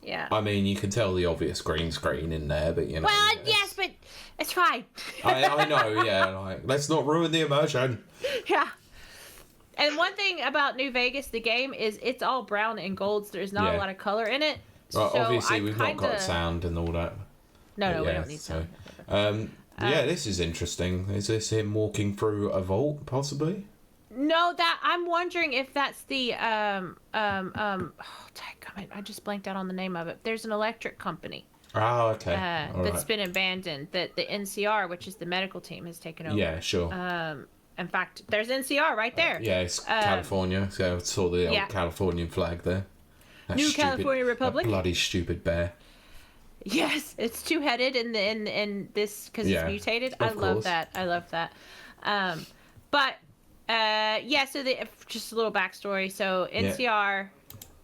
Yeah. I mean, you can tell the obvious green screen in there, but you know. Well, yes, but it's fine. I know, yeah. Like, let's not ruin the immersion. Yeah. And one thing about New Vegas, the game, is it's all brown and golds. There's not a lot of color in it. Well, so obviously, we've not got sound and all that. No, we don't need sound. Yeah, this is interesting. Is this him walking through a vault, possibly? No, that I'm wondering if that's the I just blanked out on the name of it. There's an electric company. Oh, okay. That's been abandoned. That the NCR, which is the medical team, has taken over. Yeah, sure. In fact, there's NCR right there. Yeah, it's California. So I saw the old Californian flag there. That New California Republic. That bloody stupid bear. Yes, it's two-headed in this because it's mutated. I love that. But so just a little backstory. So NCR.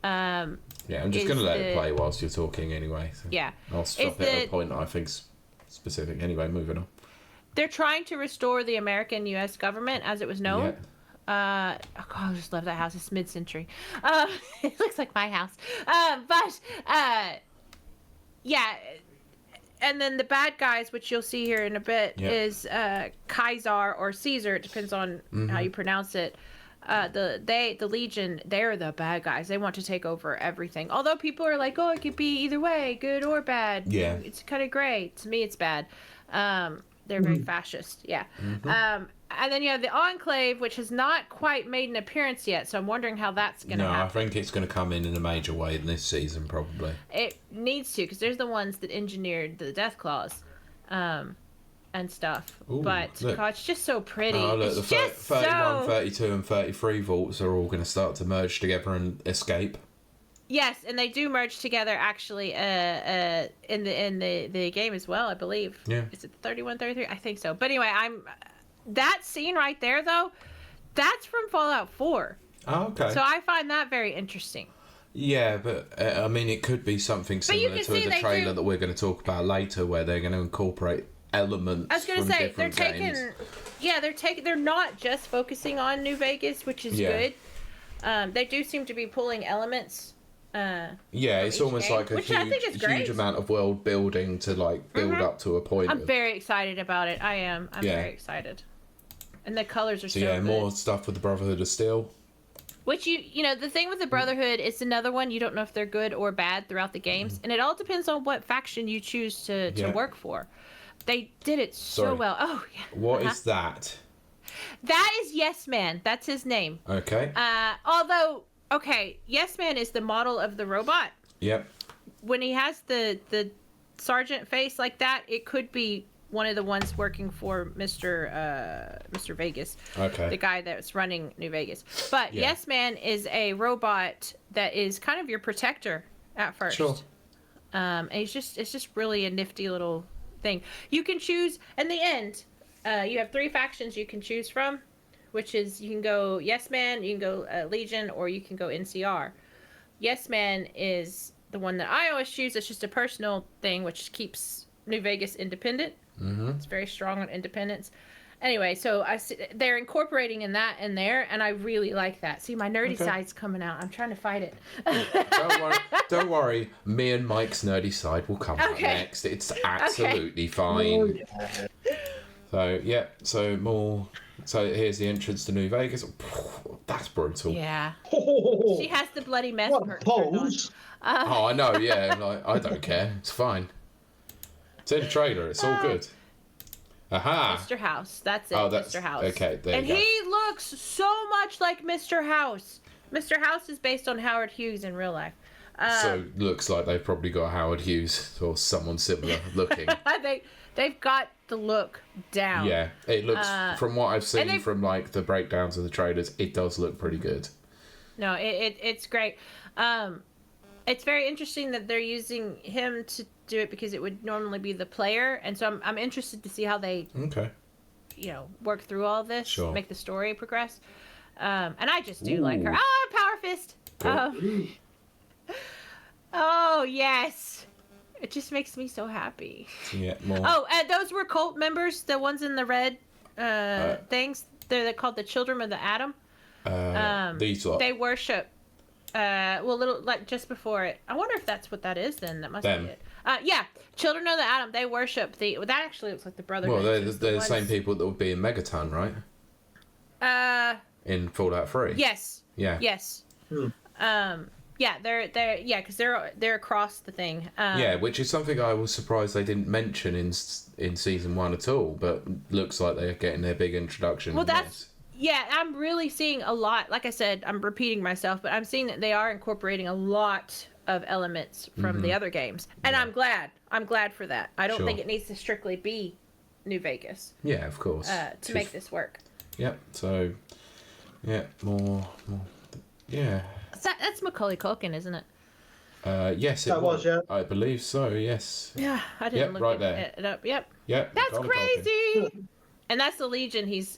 I'm just gonna let it play whilst you're talking anyway. So yeah, I'll stop it at a point that I think's specific. Anyway, moving on. They're trying to restore the American U.S. government as it was known. Yeah. I just love that house. It's mid-century. It looks like my house. And then the bad guys, which you'll see here in a bit, is Kaiser or Caesar. It depends on how you pronounce it. The Legion, they're the bad guys. They want to take over everything. Although people are like, oh, it could be either way, good or bad. Yeah. It's kind of gray. To me, it's bad. They're very fascist. Yeah. And then you have the Enclave, which has not quite made an appearance yet. So I'm wondering how that's going to happen. No, I think it's going to come in a major way in this season, probably. It needs to, because there's the ones that engineered the Death Claws. And stuff. Ooh, but look. God, it's just so pretty. Oh, look, it's the just 31, 32, and 33 vaults are all going to start to merge together and escape. Yes, and they do merge together actually in the game as well, I believe. Yeah. Is it 31, 33? I think so. But anyway, that scene right there though, that's from Fallout 4. Oh, okay. So I find that very interesting. Yeah, but I mean, it could be something similar to the trailer that we're going to talk about later, where they're going to incorporate elements. I was going to say they're not just focusing on New Vegas, which is good. They do seem to be pulling elements. It's almost game, like a huge amount of world building to build up to a point. I'm very excited about it. I am. I'm very excited. And the colors are so good. More stuff with the Brotherhood of Steel. Which the thing with the Brotherhood, it's another one you don't know if they're good or bad throughout the games, and it all depends on what faction you choose to work for. They did it so well. Oh, yeah. What is that? That is Yes Man. That's his name. Okay. Although, okay, Yes Man is the model of the robot. Yep. When he has the sergeant face like that, it could be one of the ones working for Mr. Vegas. Okay. The guy that's running New Vegas. But Yeah. Yes Man is a robot that is kind of your protector at first. Sure. And it's just really a nifty little thing. You can choose in the end. You have 3 factions you can choose from, which is you can go Yes Man, you can go Legion, or you can go NCR. Yes Man is the one that I always choose. It's just a personal thing, which keeps New Vegas independent. Mm-hmm. It's very strong on independence. Anyway, so they're incorporating in there, and I really like that. See, my nerdy side's coming out. I'm trying to fight it. Don't worry. Me and Mike's nerdy side will come out next. It's absolutely fine. Oh, yeah. So yeah, so more. So here's the entrance to New Vegas. That's brutal. Yeah. Oh, She has the bloody mess what part turned on. balls? Oh, I know. Yeah, like, I don't care. It's fine. It's in the trailer. It's all good. Aha. Mr. House. That's it. Oh, that's Mr. House. okay. There And you go. he looks so much like Mr. House. Mr. House is based on Howard Hughes in real life. So looks like they've probably got Howard Hughes or someone similar looking. They've got the look down. Yeah, it looks from what I've seen they've- from like the breakdowns of the trailers, it does look pretty good. No, it's great. It's very interesting that they're using him to do it because it would normally be the player, and so I'm interested to see how they Okay. work through all this, Sure. make the story progress. And I just do like her. Ooh. Ah, Power Fist. Cool. Oh yes, it just makes me so happy. Yeah, more. Oh, and those were cult members, the ones in the red things. They're called the Children of the Atom. These lot. They worship. Little like just before it. I wonder if that's what that is. Then that must Them. be it. Yeah, Children of the Atom. They worship that actually looks like the Brotherhood. Well, It's they're the ones- same people that would be in Megaton, right? In Fallout 3. Yes. Yeah. Yes. Yeah, they're because they're across the thing. Yeah, which is something I was surprised they didn't mention in season 1 at all, but looks like they're getting their big introduction. Well, in that's this. yeah. I'm really seeing a lot. Like I said, I'm repeating myself, but I'm seeing that they are incorporating a lot of elements from the other games, and Yeah. I'm glad. I'm glad for that. I don't Sure. think it needs to strictly be New Vegas Yeah, of course. to make this work. Yep. So, yeah, more. Yeah. That's Macaulay Culkin, isn't it? Yes, it That was, yeah. I believe so. Yes. Yeah, I didn't Yep, look right it, there. it up. Yep, Yep. that's Macaulay Culkin. crazy. And that's the Legion. He's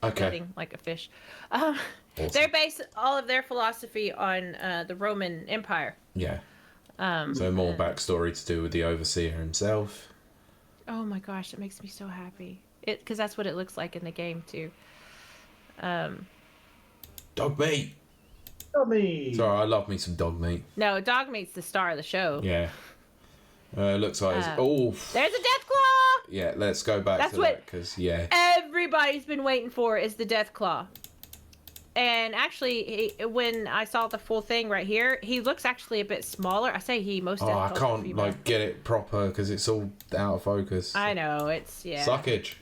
Okay. floating like a fish. Awesome. They're based all of their philosophy on the Roman Empire. Yeah. So more backstory to do with the overseer himself. Oh my gosh, it makes me so happy. Because that's what it looks like in the game too. Dog meat. Dummy. Sorry, I love me some dog meat. No, Dog Meat's the star of the show. Yeah. Looks like it's... Oh. There's a Death Claw! Yeah, let's go back That's to what- that, because, yeah. Everybody's been waiting for is the Death Claw. And actually, when I saw the full thing right here, he looks actually a bit smaller. I say he, most Death Oh, I Claws are can't, female. like, get it proper, because it's all out of focus. I know, it's, yeah. Suckage.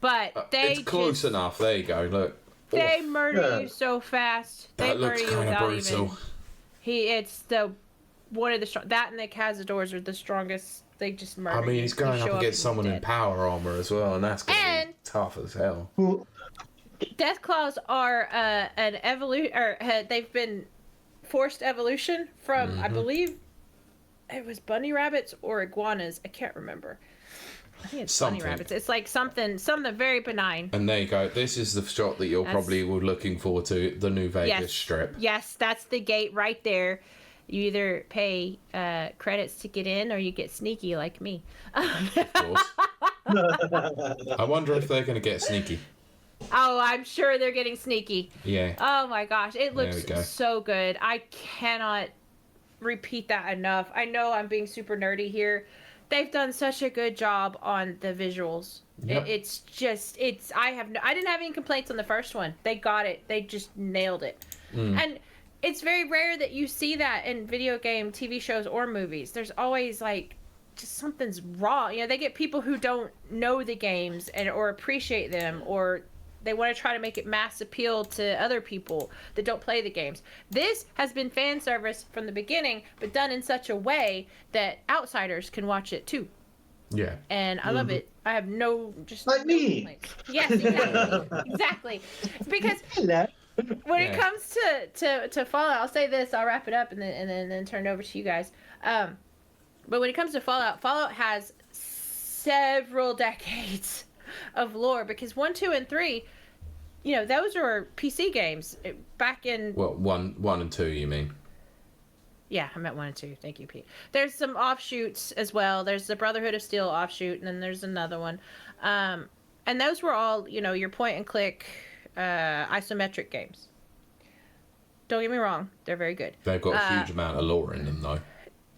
But they It's close just, enough. There you go, look. they Oof, murder Yeah. you so fast. They that looks murder you kind of without brutal. even... It's one of the strong... That and the Cazadors are the strongest. They just murder I mean, you. he's You going show up and against you're someone in dead. power armor as well, and that's going to And- be tough as hell. Death Claws are an evolution, or they've been forced evolution from, I believe, it was bunny rabbits or iguanas. I can't remember. I think it's Something. bunny rabbits. It's like something very benign. And there you go. This is the shot that you're probably looking forward to, the New Vegas Yes. strip. Yes, that's the gate right there. You either pay credits to get in, or you get sneaky like me. Of course. I wonder if they're going to get sneaky. Oh, I'm sure they're getting sneaky. Yeah. Oh my gosh, it There looks we go. so good. I cannot repeat that enough. I know I'm being super nerdy here. They've done such a good job on the visuals. Yep. It's I didn't have any complaints on the first one. They got it. They just nailed it. And it's very rare that you see that in video game, TV shows, or movies. There's always like just something's wrong. They get people who don't know the games or appreciate them, or they want to try to make it mass appeal to other people that don't play the games. This has been fan service from the beginning, but done in such a way that outsiders can watch it too. Yeah. And I love it. I have like me. complaints. Yes, exactly. Exactly. Because when it comes to Fallout, I'll say this, I'll wrap it up and then turn it over to you guys. But when it comes to Fallout has several decades of lore, because 1, 2, and 3, those were PC games back in. Well, 1 and 2, you mean? Yeah, I meant 1 and 2. Thank you, Pete. There's some offshoots as well. There's the Brotherhood of Steel offshoot, and then there's another one. And those were all, your point and click isometric games. Don't get me wrong, they're very good. They've got a huge amount of lore in them, though.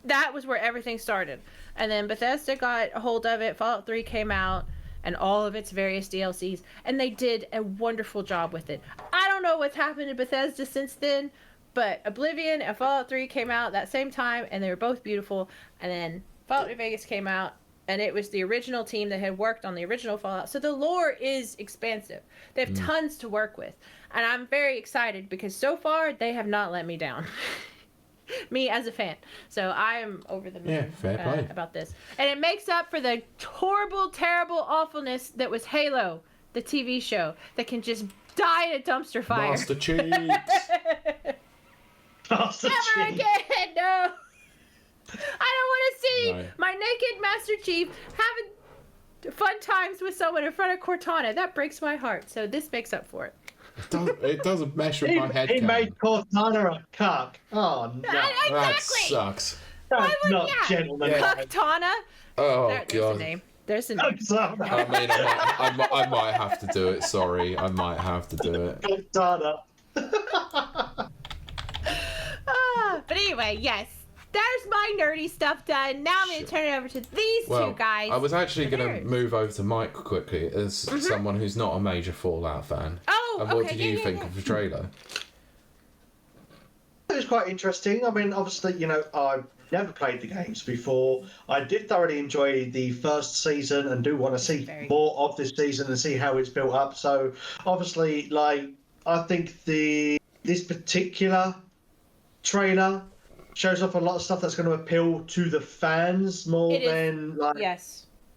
That was where everything started. And then Bethesda got a hold of it. Fallout 3 came out, and all of its various DLCs. And they did a wonderful job with it. I don't know what's happened to Bethesda since then, but Oblivion and Fallout 3 came out that same time, and they were both beautiful. And then Fallout New Vegas came out, and it was the original team that had worked on the original Fallout. So the lore is expansive. They have tons to work with. And I'm very excited because so far they have not let me down. Me as a fan. So I am over the moon about this. And it makes up for the horrible, terrible awfulness that was Halo, the TV show, that can just die in a dumpster fire. Master Chief. Never again, no. I don't want to see my naked Master Chief having fun times with someone in front of Cortana. That breaks my heart. So this makes up for it. It doesn't mesh with my head. He made Cortana a cuck. Oh no, exactly. That sucks. That's not gentlemanly. Cucktana. Oh There's god. the name. There's the name. I mean, I might have to do it. Sorry, I might have to do it. Cortana. But anyway, yes. There's my nerdy stuff done. Now I'm going to turn it over to these two guys. I was actually going to move over to Mike quickly as someone who's not a major Fallout fan. Oh, and what did you think of the trailer? It was quite interesting. I mean, obviously, I've never played the games before. I did thoroughly enjoy the first season and do want to see more of this season and see how it's built up. So, obviously, I think this particular trailer shows off a lot of stuff that's going to appeal to the fans more than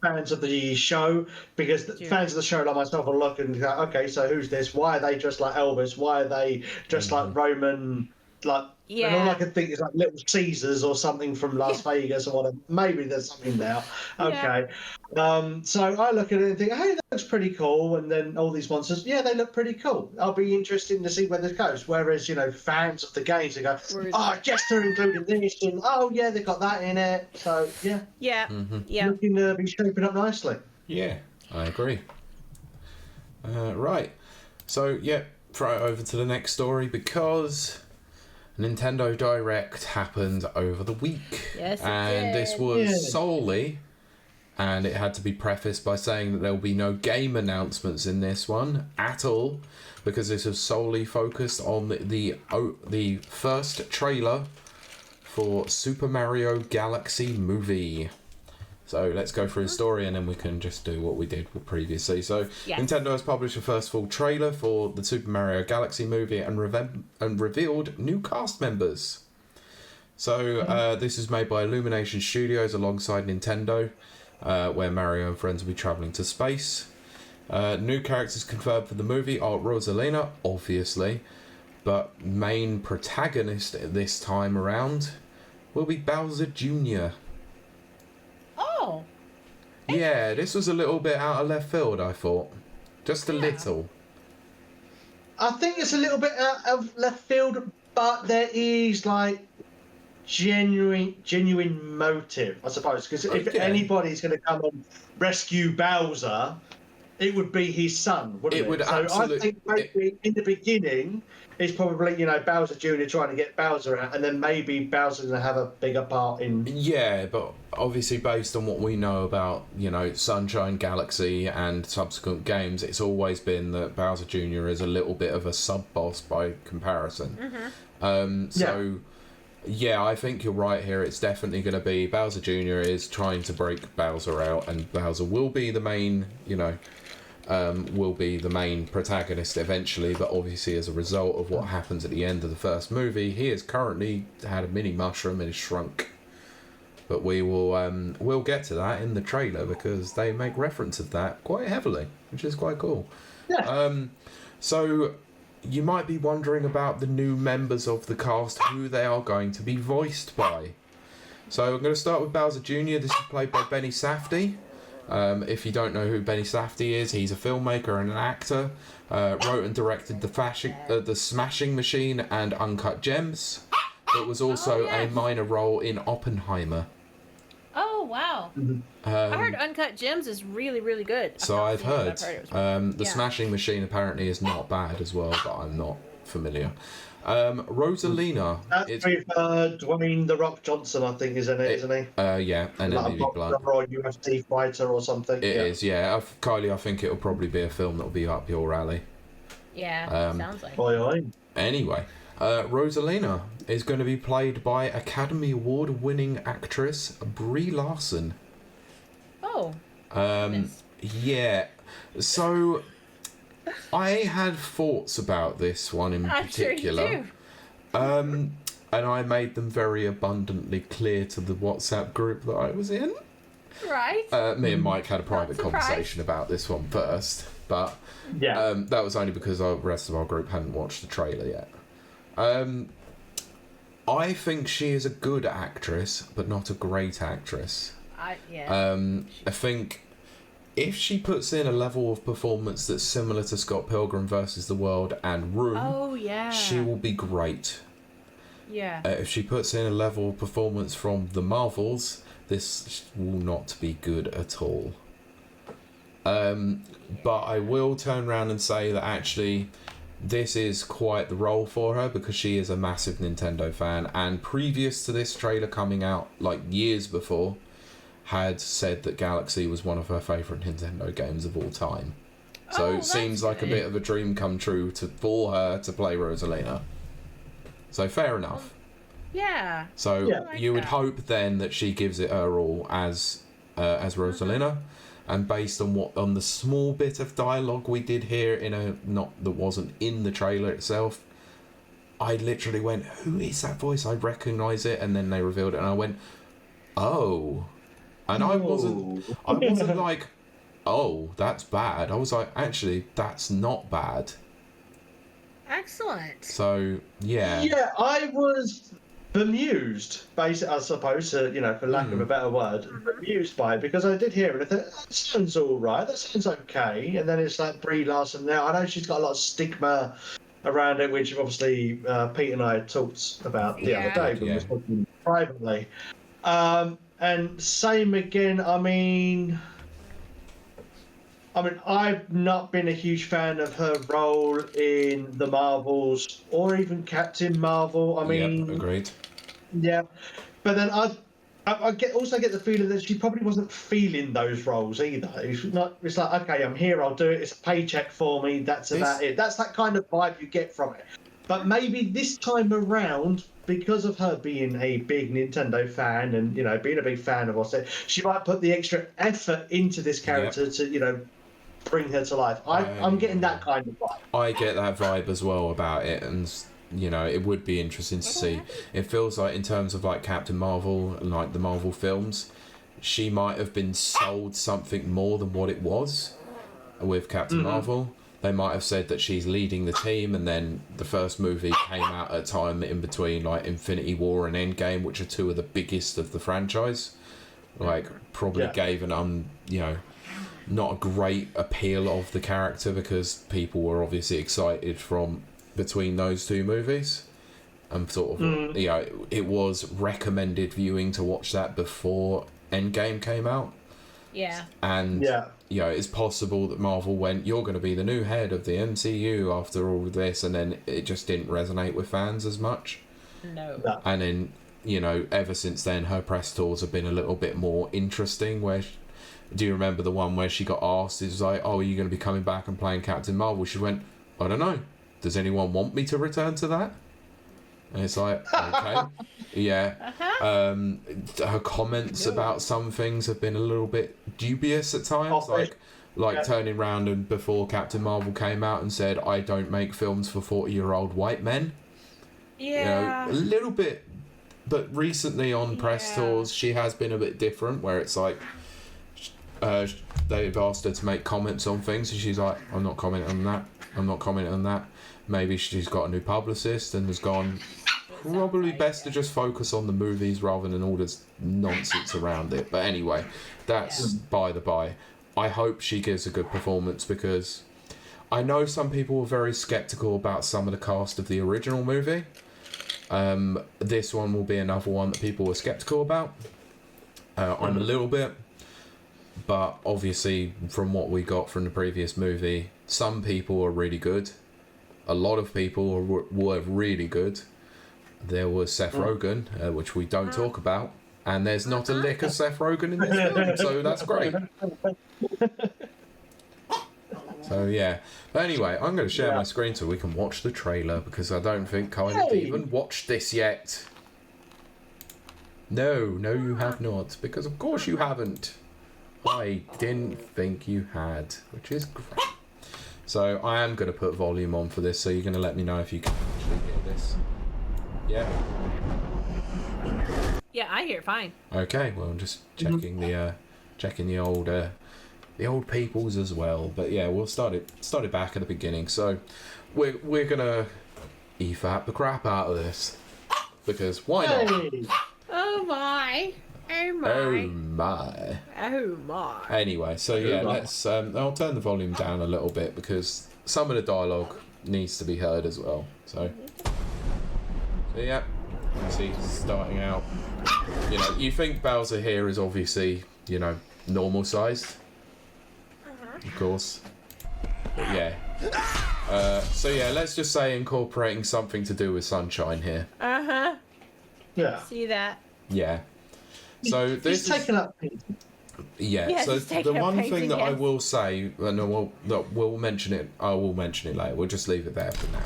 fans of the show, because fans of the show like myself will look and go, okay, so who's this? Why are they dressed like Elvis? Why are they dressed like Roman? And all I can think is like Little Caesars or something from Las Vegas or whatever. Maybe there's something there. Okay. So I look at it and think, hey, that looks pretty cool. And then all these monsters, they look pretty cool. I'll be interested to see where this goes. Whereas, fans of the games, they go, oh, yes, they're including this. And, oh, yeah, they got that in it. So, yeah. Yeah. Looking to be shaping up nicely. Yeah, I agree. Right. So, throw it over to the next story because Nintendo Direct happened over the week. Yes, and this was solely, and it had to be prefaced by saying that there will be no game announcements in this one at all, because this was solely focused on the first trailer for Super Mario Galaxy Movie. So let's go through the story and then we can just do what we did previously. So Nintendo has published the first full trailer for the Super Mario Galaxy Movie and revealed new cast members. So this is made by Illumination Studios alongside Nintendo, where Mario and friends will be travelling to space. New characters confirmed for the movie are Rosalina, obviously, but main protagonist this time around will be Bowser Jr. Oh. Yeah, this was a little bit out of left field, I thought. Just a little. I think it's a little bit out of left field, but there is genuine motive, I suppose. Because if anybody's going to come and rescue Bowser, it would be his son, wouldn't it? Would so absolutely. I think maybe in the beginning, it's probably Bowser Jr. trying to get Bowser out, and then maybe Bowser's going to have a bigger part in. Yeah, but obviously based on what we know about Sunshine Galaxy and subsequent games, it's always been that Bowser Jr. is a little bit of a sub boss by comparison. So Yeah, I think you're right here. It's definitely going to be Bowser Jr. is trying to break Bowser out, and Bowser will be the main, will be the main protagonist eventually. But obviously, as a result of what happens at the end of the first movie, he has currently had a mini mushroom and is shrunk. But we will we'll get to that in the trailer because they make reference of that quite heavily, which is quite cool. Yeah. So you might be wondering about the new members of the cast, who they are going to be voiced by. So I'm going to start with Bowser Jr. This is played by Benny Safdie. If you don't know who Benny Safdie is, he's a filmmaker and an actor. Wrote and directed the Smashing Machine and Uncut Gems, but was also a minor role in Oppenheimer. Oh, wow. I heard Uncut Gems is really, really good. So I've heard. The Yeah. Smashing Machine apparently is not bad as well, but I'm not familiar. Rosalina. That's with Dwayne The Rock Johnson, I think, isn't he? Yeah, and Like Emily a Blunt. boxer or a UFC fighter or something. It is, yeah. Kylie, I think it'll probably be a film that'll be up your alley. Yeah, sounds like. Oi. Anyway, Rosalina is going to be played by Academy Award winning actress Brie Larson. Oh. Yeah. So I had thoughts about this one in particular. Sure you do. And I made them very abundantly clear to the WhatsApp group that I was in. Right. Me and Mike had a private Not surprised. conversation about this one first, but Yeah. that was only because the rest of our group hadn't watched the trailer yet. I think she is a good actress, but not a great actress. I think if she puts in a level of performance that's similar to Scott Pilgrim versus the World and Room, she will be great. Yeah. If she puts in a level of performance from the Marvels, this will not be good at all. But I will turn around and say that actually this is quite the role for her because she is a massive Nintendo fan, and previous to this trailer coming out, like years before, had said that Galaxy was one of her favourite Nintendo games of all time. So it seems like a bit of a dream come true for her to play Rosalina. So fair enough. Yeah. So like you would that. hope then that she gives it her all as Rosalina, and based on the small bit of dialogue we did hear that wasn't in the trailer itself, I literally went, "Who is that voice? I recognise it," and then they revealed it, and I went, "Oh," and I wasn't like, "Oh, that's bad." I was like, "Actually, that's not bad." Excellent. So yeah. Yeah, I was bemused, basically, I suppose, for lack of a better word, bemused by it because I did hear it. I thought, that sounds all right, that sounds okay. And then it's like Brie Larson. Now, I know she's got a lot of stigma around it, which obviously Pete and I talked about the other day when we were talking privately. And same again, I mean, I've not been a huge fan of her role in the Marvels or even Captain Marvel. Agreed. Yeah, but then I also get the feeling that she probably wasn't feeling those roles either. It's like, okay, I'm here, I'll do it. It's a paycheck for me. That's about it. That's that kind of vibe you get from it. But maybe this time around, because of her being a big Nintendo fan and being a big fan of what's it, she might put the extra effort into this character to bring her to life. I'm getting that kind of vibe. I get that vibe as well about it, and it would be interesting to see. It feels like in terms of like Captain Marvel and like the Marvel films, she might have been sold something more than what it was with Captain Marvel. They might have said that she's leading the team, and then the first movie came out at a time in between like Infinity War and Endgame, which are two of the biggest of the franchise. Like probably gave an not a great appeal of the character because people were obviously excited from between those two movies, and sort of it was recommended viewing to watch that before Endgame came out. And it's possible that Marvel went, "You're going to be the new head of the MCU after all of this," and then it just didn't resonate with fans as much. No. And then ever since then her press tours have been a little bit more interesting. Do you remember the one where she got asked, it was like, "Oh, are you going to be coming back and playing Captain Marvel?" She went, "I don't know. Does anyone want me to return to that?" And it's like, okay, yeah. Her comments about some things have been a little bit dubious at times, like turning around and before Captain Marvel came out and said, "I don't make films for 40-year-old white men." Yeah. You know, a little bit. But recently on press tours, she has been a bit different, where it's like they've asked her to make comments on things, and she's like, "I'm not commenting on that. I'm not commenting on that." Maybe she's got a new publicist and has gone, probably best to just focus on the movies rather than all this nonsense around it. But anyway, that's by the by. I hope she gives a good performance, because I know some people were very sceptical about some of the cast of the original movie. This one will be another one that people were sceptical about. I'm a little bit, but obviously from what we got from the previous movie, some people are really good. A lot of people were really good. There was Seth Rogen, which we don't talk about, and there's not a lick of Seth Rogen in this film, so that's great. So yeah, but anyway, I'm going to share my screen so we can watch the trailer, because I don't think Kyle's even watched this yet. No, you have not, because of course you haven't. I didn't think you had, which is great. So I am going to put volume on for this, so you're going to let me know if you can actually hear this. Yeah? Yeah, I hear it fine. Okay, well, I'm just checking the old peoples as well. But yeah, we'll start it back at the beginning. So we're going to EFAP the crap out of this, because why not? Oh my. Oh my. Oh my. Oh my. Anyway, so yeah, let's I'll turn the volume down a little bit, because some of the dialogue needs to be heard as well. So yeah, see, starting out, you know, you think Bowser here is obviously, you know, normal sized, of course, but yeah. So yeah, let's just say incorporating something to do with sunshine here. Yeah. See that? Yeah. So this He's taken up. Yeah, so the one thing that I yes. will say, and we'll mention it, I will mention it later, we'll just leave it there for now.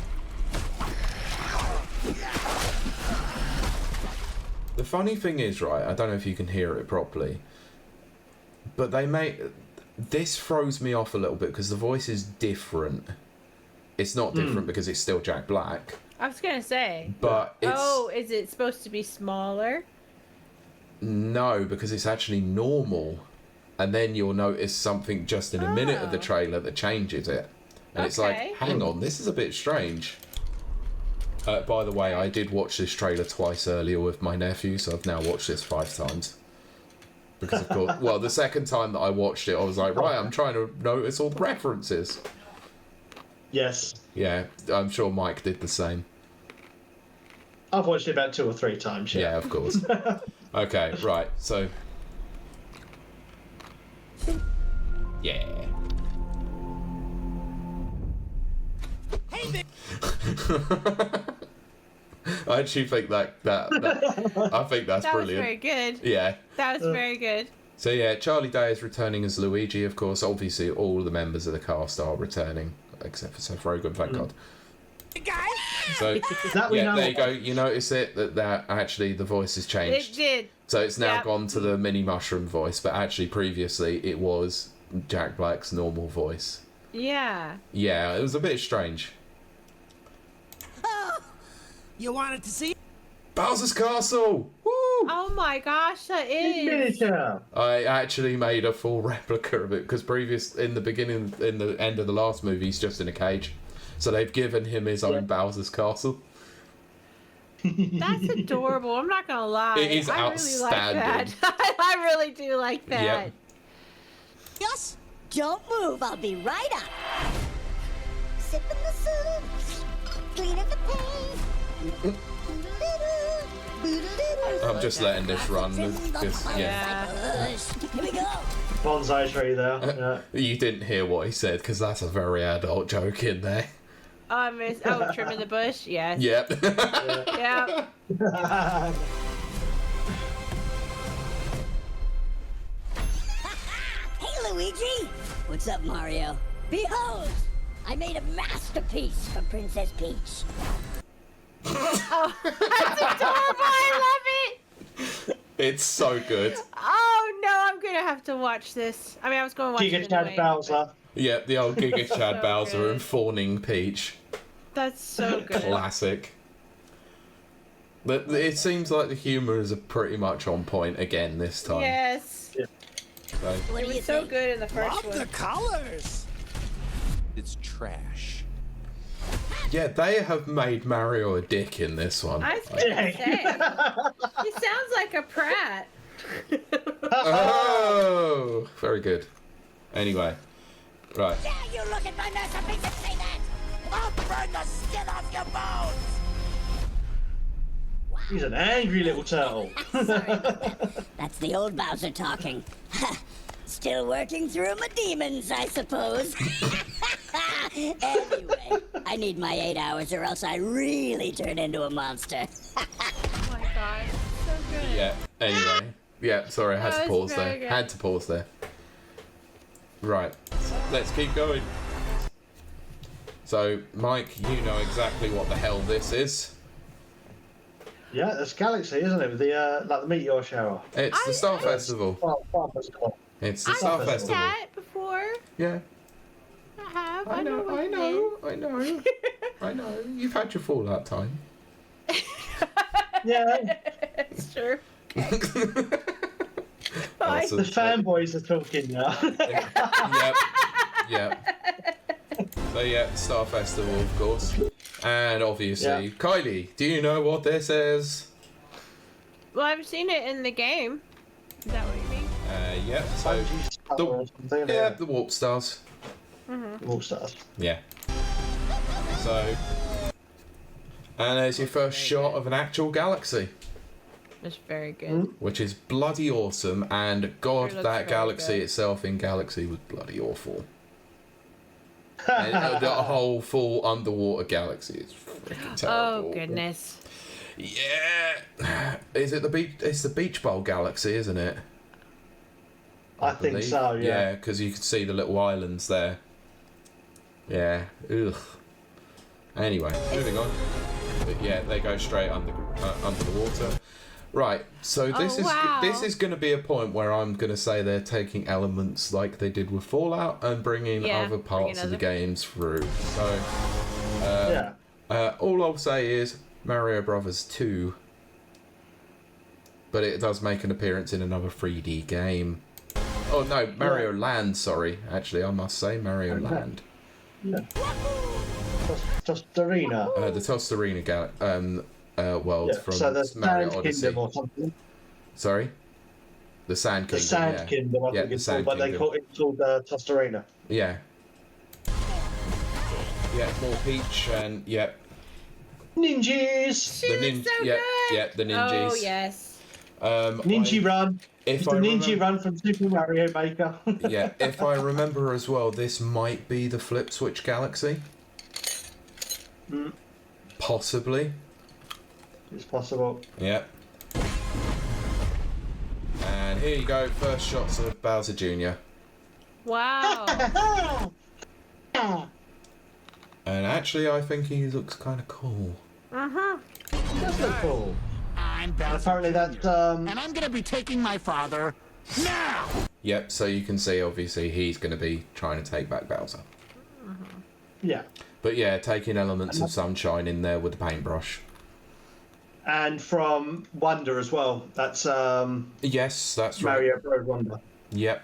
The funny thing is, right, I don't know if you can hear it properly, but this throws me off a little bit, because the voice is different. It's not different because it's still Jack Black. I was going to say. But it's... Oh, is it supposed to be smaller? No, because it's actually normal, and then you'll notice something just in a minute of the trailer that changes it, and it's like, hang on, this is a bit strange. By the way, I did watch this trailer twice earlier with my nephew, so I've now watched this 5 times. Because of course, well, the second time that I watched it, I was like, right, I'm trying to notice all the references. Yes. Yeah, I'm sure Mike did the same. I've watched it about 2 or 3 times. Yeah, of course. Okay, right, so... Yeah. Hey, I actually think that I think that's That was brilliant. very good. Yeah. That was very good. So yeah, Charlie Day is returning as Luigi, of course. Obviously, all the members of the cast are returning, except for Seth Rogen, thank God. guys! So That we yeah, know there you go. about. You notice it that actually the voice has It changed. did. So it's now Yep. gone to the mini mushroom voice, but actually previously it was Jack Black's normal voice. Yeah. Yeah, it was a bit strange. You wanted to see? Bowser's Castle! Woo! Oh my gosh, that is. Miniature. I actually made a full replica of it, because in the end of the last movie, he's just in a cage. So they've given him his own Bowser's Castle. That's adorable. I'm not gonna lie. It is I outstanding. really like that. I really do like that. Yep. Just don't move. I'll be right up. Sipping the soup, cleaning the paint. I'm just letting this run, because, yeah. Here we go. Bonsai tree there. Yeah. You didn't hear what he said, because that's a very adult joke in there. Trimming the bush. Yes. Yep. Yeah. Hey, Luigi. What's up, Mario? Behold, I made a masterpiece for Princess Peach. Oh, that's adorable. I love it. It's so good. Oh no, I'm gonna have to watch this. I mean, I was going to watch Giga it Chad anyway, Bowser. Yeah, the old Giga Chad So Bowser good. and Fawning Peach. That's so good. Classic. But it seems like the humour is pretty much on point again this time. Yes. So, What It do you was so think? good in the first Love the one. colors. It's trash. yeah, they have made Mario a dick in this one. I was gonna say, he sounds like a prat. Oh, very good. Anyway, right. Dare you look at my masterpiece and say that? I'll burn the skin off your bones! He's an angry little turtle. That's the old Bowser talking. Still working through my demons, I suppose. Anyway, I need my 8 hours or else I really turn into a monster. Oh my god, so good. Yeah. Anyway. Yeah. Sorry, I had That to was pause very there. good. Had to pause there. Right. Let's keep going. So, Mike, you know exactly what the hell this is. Yeah, that's Galaxy, isn't it? With the like the meteor shower. It's the Star Festival. Far Festival. It's the I've Star seen Festival. that before. Yeah. I have. I know. what I it know. I know. I know. You've had your Fallout time. Yeah, is. It's true. Awesome. the fanboys are talking now. Yep. Yep. So yeah, Star Festival, of course, and obviously, Yeah. Kylie. Do you know what this is? Well, I've seen it in the game. Is that what you mean? Yep. So yeah, the Warp Stars. All stars. Yeah. So, and there's your first shot of an actual galaxy, It's very good. which is bloody awesome. And God, It looks that very galaxy good. itself in Galaxy was bloody awful. And, the whole full underwater galaxy is freaking terrible. Oh goodness. Yeah. Is it the beach? It's the Beach Bowl Galaxy, isn't it? I think believe. so. Yeah. because you can see the little islands there. Yeah. Ugh. Anyway, moving on. But yeah, they go straight under the water. Right. So this wow. this is going to be a point where I'm going to say they're taking elements like they did with Fallout and bringing Yeah, other parts of the other- games through. So Yeah. all I'll say is Mario Brothers 2. But it does make an appearance in another 3D game. Oh no, Mario Land, sorry. Actually, I must say Mario Okay. Land. Just arena. The Tostarena world Yeah. from So the Mario Sand Odyssey. Kingdom or something. Sorry? The Sand The Kingdom, Sand yeah. Kingdom, I Yeah, think the it's Sand called, but they Kingdom. call it called Tostarena. Yeah. Yeah, more Peach and yeah, Ninjas! She the looks so yeah, good. yeah, the ninjas. Oh yes. Ninja Run. If It's the I Ninja remember, Run from Super Mario Maker. yeah, if I remember as well, this might be the Flip Switch Galaxy. Possibly. It's possible. Yeah. And here you go, first shots of Bowser Jr. Wow. And actually, I think he looks kind of cool. That's look cool. I'm Bowser Apparently that's Jr., and I'm gonna be taking my father now. Yep, so you can see, obviously, he's going to be trying to take back Bowser. yeah. But yeah, taking elements of Sunshine in there with the paintbrush. And from Wonder as well. That's Yes, that's right. Mario Bros. Wonder. Yep.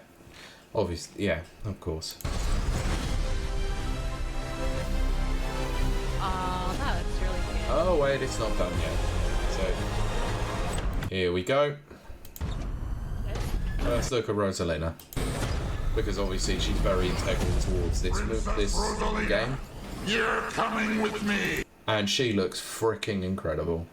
Obviously, yeah, of course. Oh, that looks really good. Oh, wait, it's not done yet. So, here we go. Let's look at Rosalina. Because obviously she's very integral towards this game. You're coming with me. And she looks freaking incredible.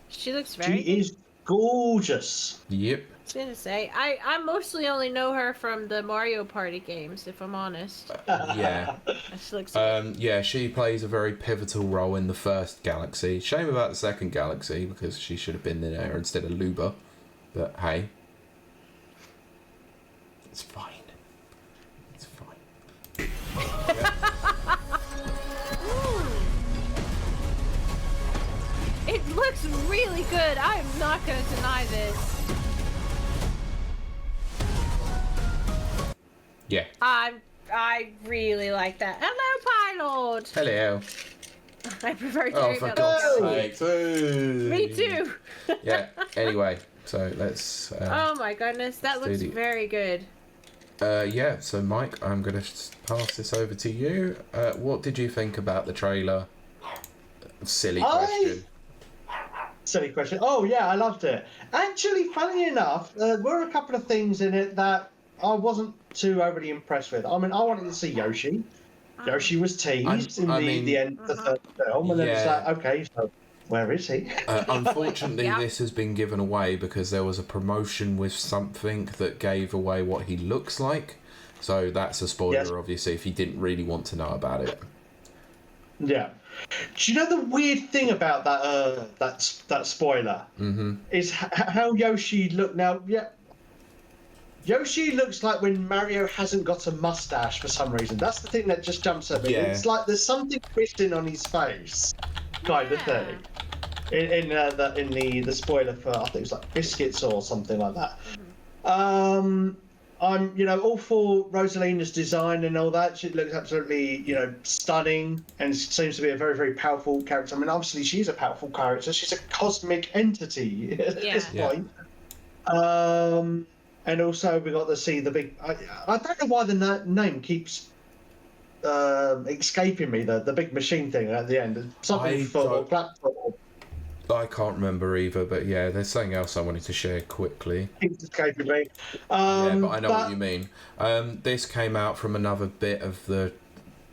She looks She very good. is gorgeous. Yep. I was gonna say, I mostly only know her from the Mario Party games, if I'm honest. Yeah. She looks good. Yeah, she plays a very pivotal role in the first Galaxy. Shame about the second Galaxy, because she should have been there instead of Luba. But hey. It's fine. It's fine. Yeah. really good. I'm not going to deny this. Yeah. I really like that. Hello, Pilot. Hello. I prefer Oh, to for God's sake. Me too. Yeah. Anyway, so let's. Oh my goodness, that looks very good. Yeah. So Mike, I'm gonna pass this over to you. What did you think about the trailer? Silly question. Silly question. Oh yeah, I loved it. Actually, funny enough, there were a couple of things in it that I wasn't too overly impressed with. I mean, I wanted to see Yoshi. Yoshi was teased in the end of the third film, and then it's like, okay, so where is he? Unfortunately, this has been given away because there was a promotion with something that gave away what he looks like. So that's a spoiler, obviously, if you didn't really want to know about it. Yeah. Do you know the weird thing about that spoiler? Mm-hmm. Is how Yoshi looked now. Yeah. Yoshi looks like when Mario hasn't got a mustache for some reason. That's the thing that just jumps at me. Yeah. It's like there's something missing on his face, kind of thing. In the spoiler for, I think it was like biscuits or something like that. I'm all for Rosalina's design and all that. She looks absolutely stunning and seems to be a very, very powerful character. I mean, obviously she's a powerful character. She's a cosmic entity at this point. And also we got to see the big. I don't know why the name keeps escaping me. The big machine thing at the end. Something for platform. I can't remember either, but yeah, there's something else I wanted to share quickly. Keeps escaping me. Yeah, but I know what you mean. This came out from another bit of the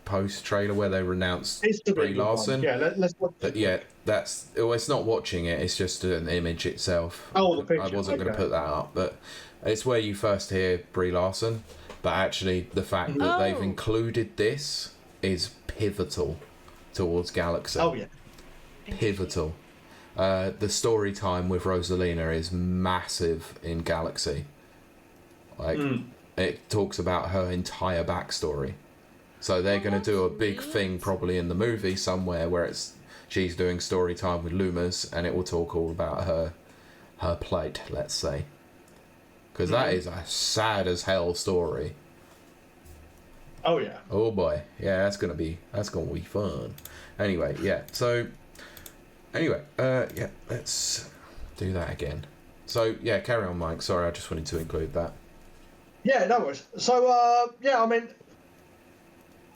post trailer where they renounced Brie Larson. Yeah, let's watch it. Yeah, it's not watching it. It's just an image itself. Oh, the picture. I wasn't going to put that up, but it's where you first hear Brie Larson. But actually, the fact that they've included this is pivotal towards Galaxy. Oh yeah, pivotal. The story time with Rosalina is massive in Galaxy. It talks about her entire backstory. So they're going to do a big thing probably in the movie somewhere where she's doing story time with Loomis, and it will talk all about her plight, let's say. Because that is a sad as hell story. Oh yeah. Oh boy, yeah, that's gonna be fun. Anyway, yeah. So, let's do that again. So yeah, carry on, Mike. Sorry, I just wanted to include that. Yeah, no worries. So I mean,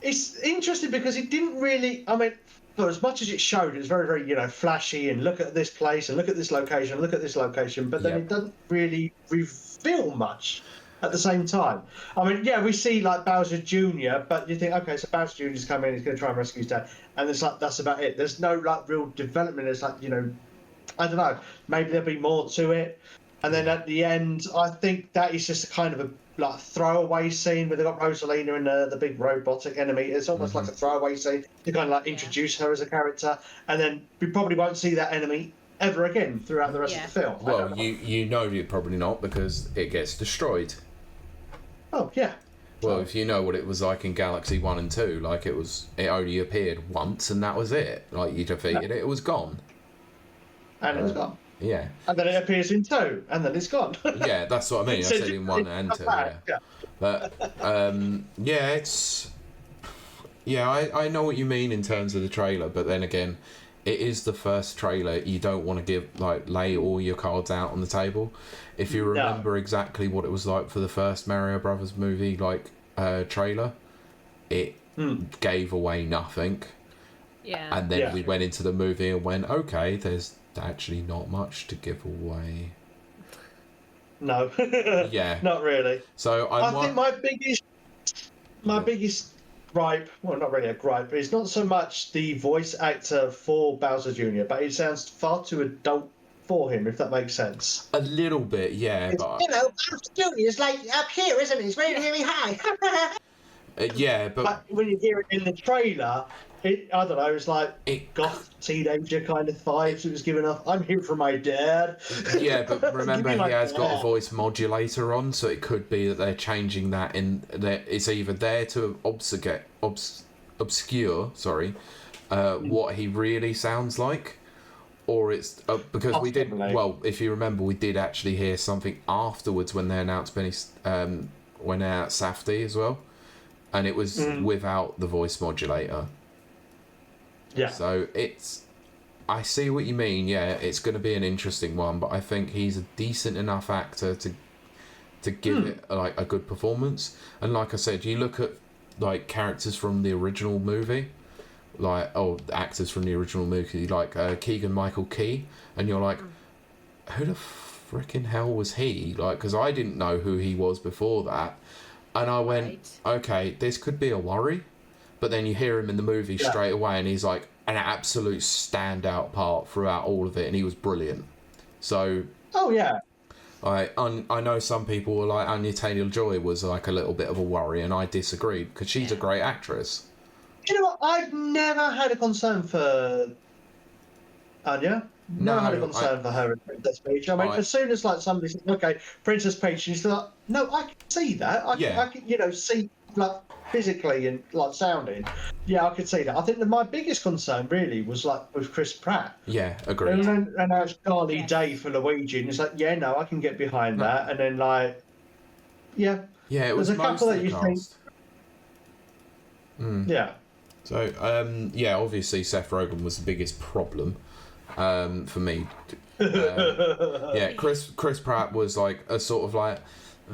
it's interesting because it didn't really. I mean, for as much as it showed, it was very, very flashy and look at this place and look at this location, look at this location, but then it doesn't really reveal much. At the same time, I mean, yeah, we see like Bowser Jr., but you think, okay, so Bowser Jr. is coming, he's going to try and rescue his dad, and it's like that's about it. There's no like real development. It's like I don't know, maybe there'll be more to it, and then at the end, I think that is just a kind of a like throwaway scene where they've got Rosalina and the big robotic enemy. It's almost like a throwaway scene to kind of like introduce her as a character, and then we probably won't see that enemy ever again throughout the rest of the film. Well, you're probably not because it gets destroyed. Oh, yeah. Well, if you know what it was like in Galaxy 1 and 2, like it only appeared once and that was it. Like you defeated it was gone. And it was gone. Yeah. And then it appears in 2, and then it's gone. Yeah, that's what I mean. I said in 1 and 2, yeah. But, it's... Yeah, I know what you mean in terms of the trailer, but then again, it is the first trailer. You don't want to lay all your cards out on the table. If you remember exactly what it was like for the first Mario Brothers movie, trailer, it gave away nothing. Yeah. And then we went into the movie and went, okay, there's actually not much to give away. No. Yeah. Not really. So I think my biggest gripe, well, not really a gripe, but it's not so much the voice actor for Bowser Jr., but it sounds far too adult for him, if that makes sense. A little bit, yeah. But Bowser Jr. is like up here, isn't it? It's really, really high. but when you hear it in the trailer, I don't know, it's like goth teenager kind of vibes it was giving off. I'm here for my dad. Yeah, but remember he has got a voice modulator on, so it could be that they're changing that it's either there to obscure what he really sounds like, or it's because we did. Possibly. Well, if you remember, we did actually hear something afterwards when they announced when they announced Safdie as well, and it was without the voice modulator. Yeah. So I see what you mean. Yeah, it's going to be an interesting one, but I think he's a decent enough actor to give it like a good performance. And like I said, you look at like characters from the original movie, like actors from the original movie, like Keegan-Michael Key, and you're like, who the freaking hell was he? Like, because I didn't know who he was before that, and I went, okay, this could be a worry, but then you hear him in the movie straight away, and he's like an absolute standout part throughout all of it, and he was brilliant. So. Oh yeah. I know some people were like Anya Taylor-Joy was like a little bit of a worry, and I disagreed because she's a great actress. You know what? I've never had a concern for Anya. Never had a concern for her in Princess Peach. I mean, as soon as like somebody says, "Okay, Princess Peach," she's like, "No, I can see that. I can see like physically and like sounding. Yeah, I could see that." I think that my biggest concern really was like with Chris Pratt. Yeah, agreed. And now it's Charlie Day for Luigi, and it's like, yeah, no, I can get behind that. And then like, yeah, it was there's a couple that you think, yeah. So obviously Seth Rogen was the biggest problem for me. Chris Pratt was like a sort of like,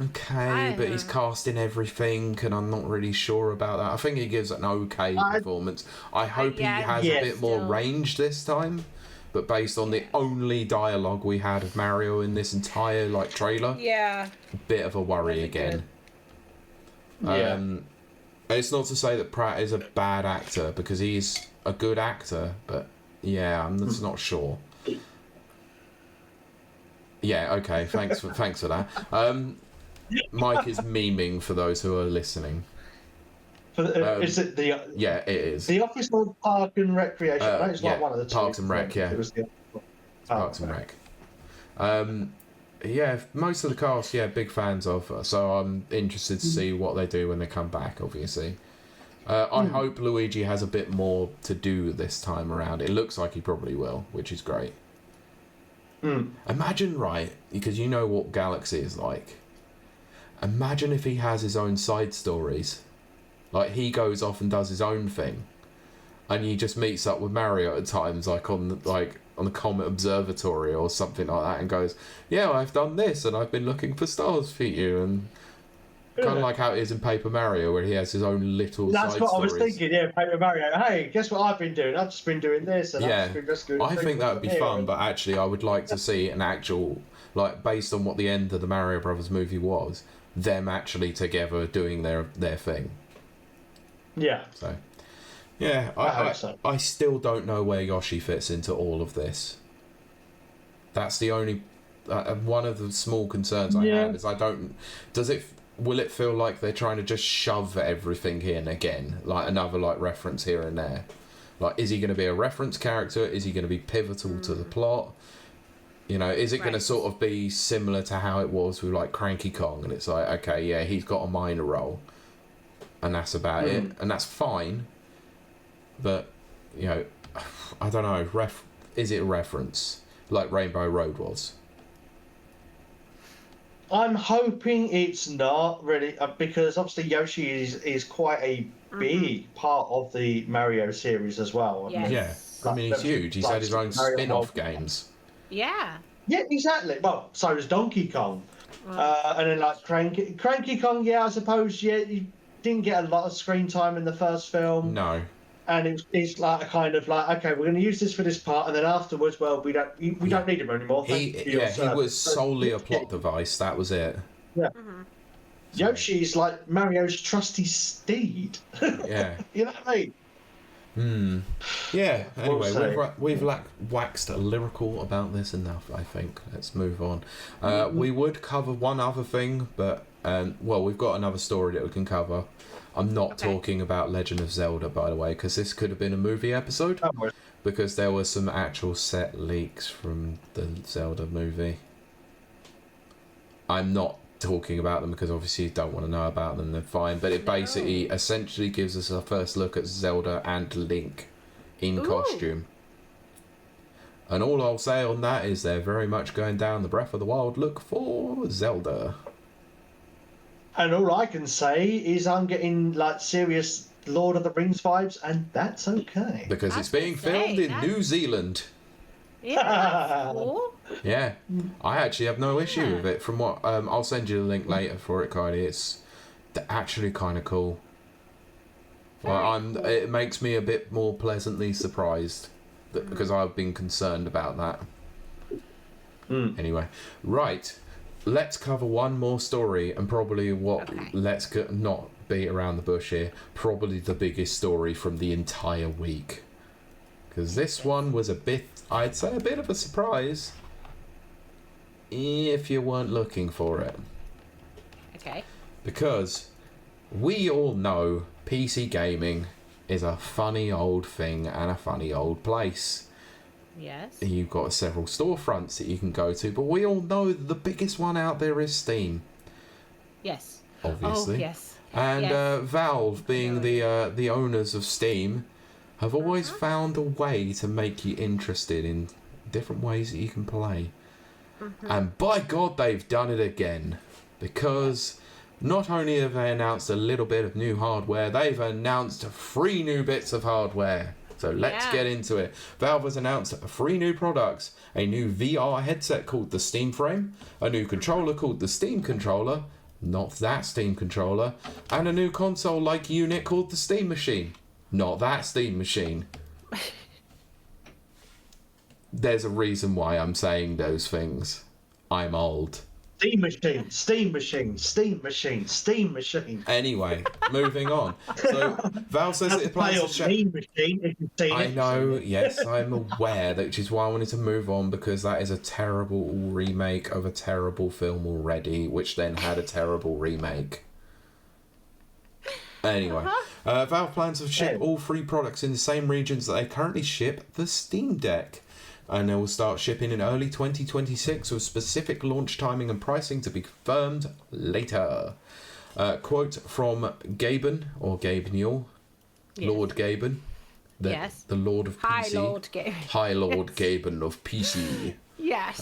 okay, but he's casting everything, and I'm not really sure about that. I think he gives an okay performance. I hope he has a bit more range this time, but based on the only dialogue we had of Mario in this entire like trailer, a bit of a worry again. It's not to say that Pratt is a bad actor, because he's a good actor, but I'm just not sure. Yeah, okay, thanks for that. Mike is memeing for those who are listening. Is it the? Yeah, it is. The office called Park and Recreation. Right? It's like one of the two. Parks and Rec. Yeah. It was the Parks and Rec. Most of the cast, big fans of. So I'm interested to see what they do when they come back. Obviously, I hope Luigi has a bit more to do this time around. It looks like he probably will, which is great. Imagine, right? Because you know what Galaxy is like. Imagine if he has his own side stories, like he goes off and does his own thing, and he just meets up with Mario at times, like on the Comet Observatory or something like that, and goes, "Yeah, I've done this, and I've been looking for stars for you," and kind of like how it is in Paper Mario, where he has his own little. That's side what stories. I was thinking. Yeah, Paper Mario. Hey, guess what I've been doing? I've just been doing this, and I've just been I think that would be fun, but actually, I would like to see an actual, like, based on what the end of the Mario Brothers movie was, them actually together doing their thing. Yeah. So, yeah, I still don't know where Yoshi fits into all of this. That's the only one of the small concerns I have is will it feel like they're trying to just shove everything in again, like another like reference here and there? Like, is he going to be a reference character? Is he going to be pivotal to the plot? You know, is it going to sort of be similar to how it was with like Cranky Kong, and it's like, okay, yeah, he's got a minor role, and that's about it, and that's fine. But you know, I don't know. Is it a reference like Rainbow Road was? I'm hoping it's not really, because obviously Yoshi is quite a big part of the Mario series as well. Yes. I mean, he's huge. He's had his own spin-off games. Yeah. Yeah, exactly. Well, so does Donkey Kong. And then like Cranky Kong, I suppose, you didn't get a lot of screen time in the first film. No. And it's like a kind of like, okay, we're going to use this for this part, and then afterwards, well, we don't need him anymore. He was solely a plot device. That was it. Yeah. Yoshi's like Mario's trusty steed. Yeah. You know what I mean? Yeah. Anyway, we've waxed lyrical about this enough, I think. Let's move on. We would cover one other thing, but we've got another story that we can cover. I'm not talking about Legend of Zelda, by the way, because this could have been a movie episode, because there were some actual set leaks from the Zelda movie. I'm not talking about them because obviously you don't want to know about them, they're fine, but it basically essentially gives us a first look at Zelda and Link in costume. And all I'll say on that is they're very much going down the Breath of the Wild look for Zelda. And all I can say is I'm getting like serious Lord of the Rings vibes, and that's okay. Because it's being filmed in New Zealand. Yeah, that's cool. Yeah, I actually have no issue with it. From what I'll send you the link later for it, Kylie. It's actually kind of cool. It makes me a bit more pleasantly surprised because I've been concerned about that. Anyway, right. Let's cover one more story, and probably not beat around the bush here. Probably the biggest story from the entire week, because this one was I'd say a bit of a surprise if you weren't looking for it. Okay. Because we all know PC gaming is a funny old thing and a funny old place. Yes. You've got several storefronts that you can go to, but we all know that the biggest one out there is Steam. Yes. Obviously. Oh, yes. And Valve, being the owners of Steam, have always found a way to make you interested in different ways that you can play. And by God, they've done it again. Because not only have they announced a little bit of new hardware, they've announced 3 new bits of hardware. So let's get into it. Valve has announced 3 new products: a new VR headset called the Steam Frame, a new controller called the Steam Controller, not that Steam Controller, and a new console-like unit called the Steam Machine, not that Steam Machine. There's a reason why I'm saying those things. I'm old. Steam machine, steam machine, steam machine, steam machine. Anyway, moving on. So Valve says it plans to steam machine if you've seen I know, yes, I'm aware, which is why I wanted to move on, because that is a terrible remake of a terrible film already, which then had a terrible remake. Anyway, Valve plans to ship all 3 products in the same regions that they currently ship the Steam Deck. And they will start shipping in early 2026 with specific launch timing and pricing to be confirmed later. Quote from Gaben, or Gabe Newell, Lord Gaben, the Lord of PC. High Lord Gaben. High Lord Gaben of PC. Yes.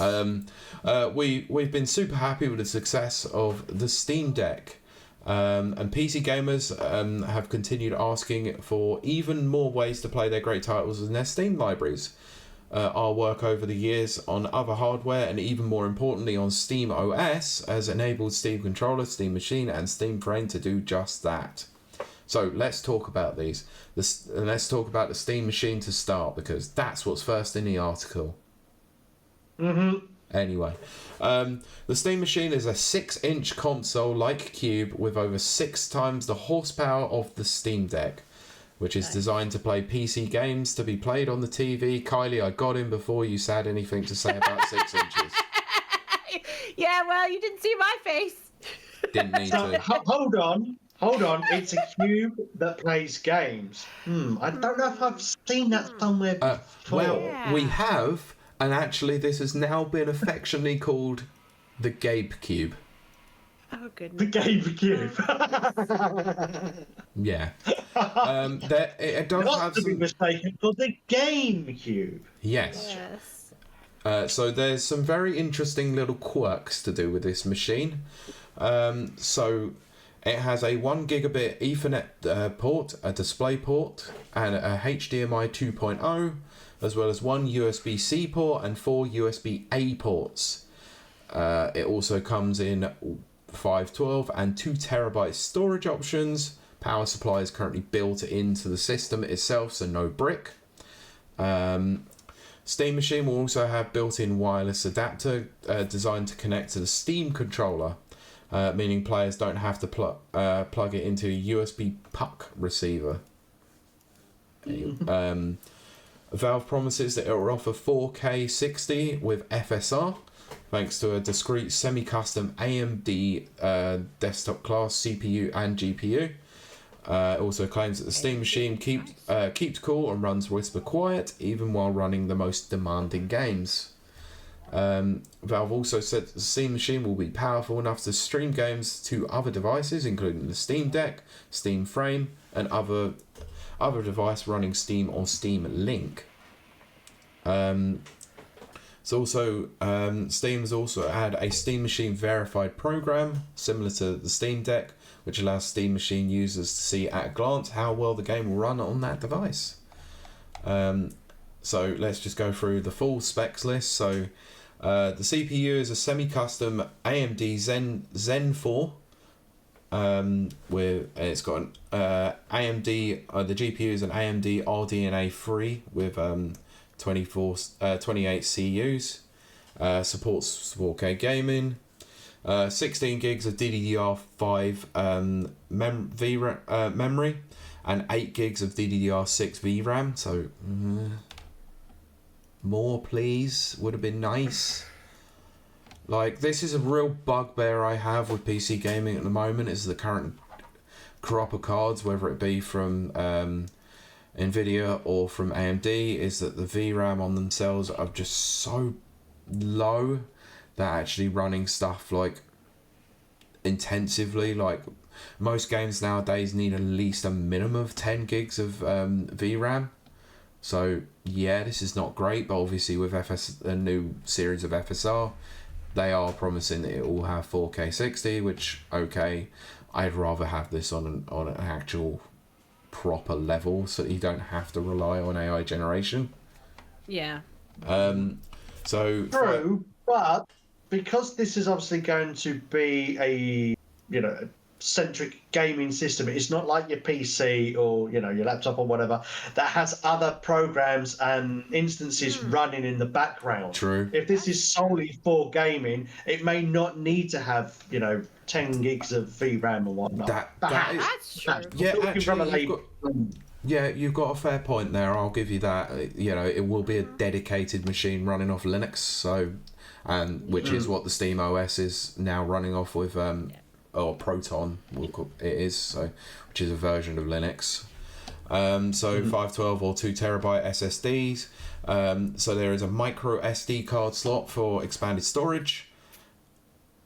We've been super happy with the success of the Steam Deck. And PC gamers have continued asking for even more ways to play their great titles in their Steam libraries. Our work over the years on other hardware, and even more importantly on Steam OS, has enabled Steam Controller, Steam Machine and Steam Frame to do just that. So let's talk about these. Let's talk about the Steam Machine to start, because that's what's first in the article. Anyway, the Steam Machine is a 6-inch console-like cube with over 6 times the horsepower of the Steam Deck, which is designed to play PC games to be played on the TV. Kylie, I got in before you had anything to say about 6 inches. Yeah, well, you didn't see my face. Didn't need to. Hold on. It's a cube that plays games. I don't know if I've seen that somewhere before. Well, we have, and actually this has now been affectionately called the Gabe Cube. Oh, goodness. The Gabe Cube. Yeah. It does Not have to be some... mistaken for the Game Cube. Yes. So there's some very interesting little quirks to do with this machine. So it has a 1 gigabit Ethernet port, a display port, and a HDMI 2.0, as well as 1 USB-C port and 4 USB-A ports. It also comes in 512 and 2 terabyte storage options. Power supply is currently built into the system itself, so no brick. Steam Machine will also have built-in wireless adapter designed to connect to the Steam controller, meaning players don't have to plug it into a USB puck receiver. Valve promises that it will offer 4K 60 with FSR, thanks to a discrete semi-custom AMD desktop class CPU and GPU. It also claims that the Steam Machine keeps cool and runs whisper quiet, even while running the most demanding games. Valve also said that the Steam Machine will be powerful enough to stream games to other devices, including the Steam Deck, Steam Frame, and other device running Steam or Steam Link. It's also Steam has also had a Steam Machine verified program similar to the Steam Deck, which allows Steam Machine users to see at a glance how well the game will run on that device. So let's just go through the full specs list. So the CPU is a semi-custom AMD Zen 4. It's got an AMD. The GPU is an AMD RDNA 3 with 28 CUs. Supports 4K gaming. 16 gigs of DDR5 memory, and 8 gigs of DDR6 VRAM. So more, please. Would have been nice. Like, this is a real bugbear I have with PC gaming at the moment, is the current crop of cards, whether it be from Nvidia or from AMD, is that the VRAM on themselves are just so low that actually running stuff like intensively, like most games nowadays need at least a minimum of 10 gigs of VRAM. So yeah, this is not great, but obviously with a new series of FSR, they are promising that it will have 4K 60, which, okay, I'd rather have this on an actual proper level so that you don't have to rely on AI generation. Yeah. So True, but because this is obviously going to be a centric gaming system, it's not like your PC or your laptop or whatever that has other programs and instances running in the background. True. If this is solely for gaming, it may not need to have 10 gigs of VRAM or whatnot. That's true. Yeah, actually, you've got a fair point there. I'll give you that. It will be a dedicated machine running off Linux, so which is what the Steam OS is now running off with, or Proton, it is, so which is a version of Linux. 512 or 2 terabyte SSDs. So there is a micro SD card slot for expanded storage,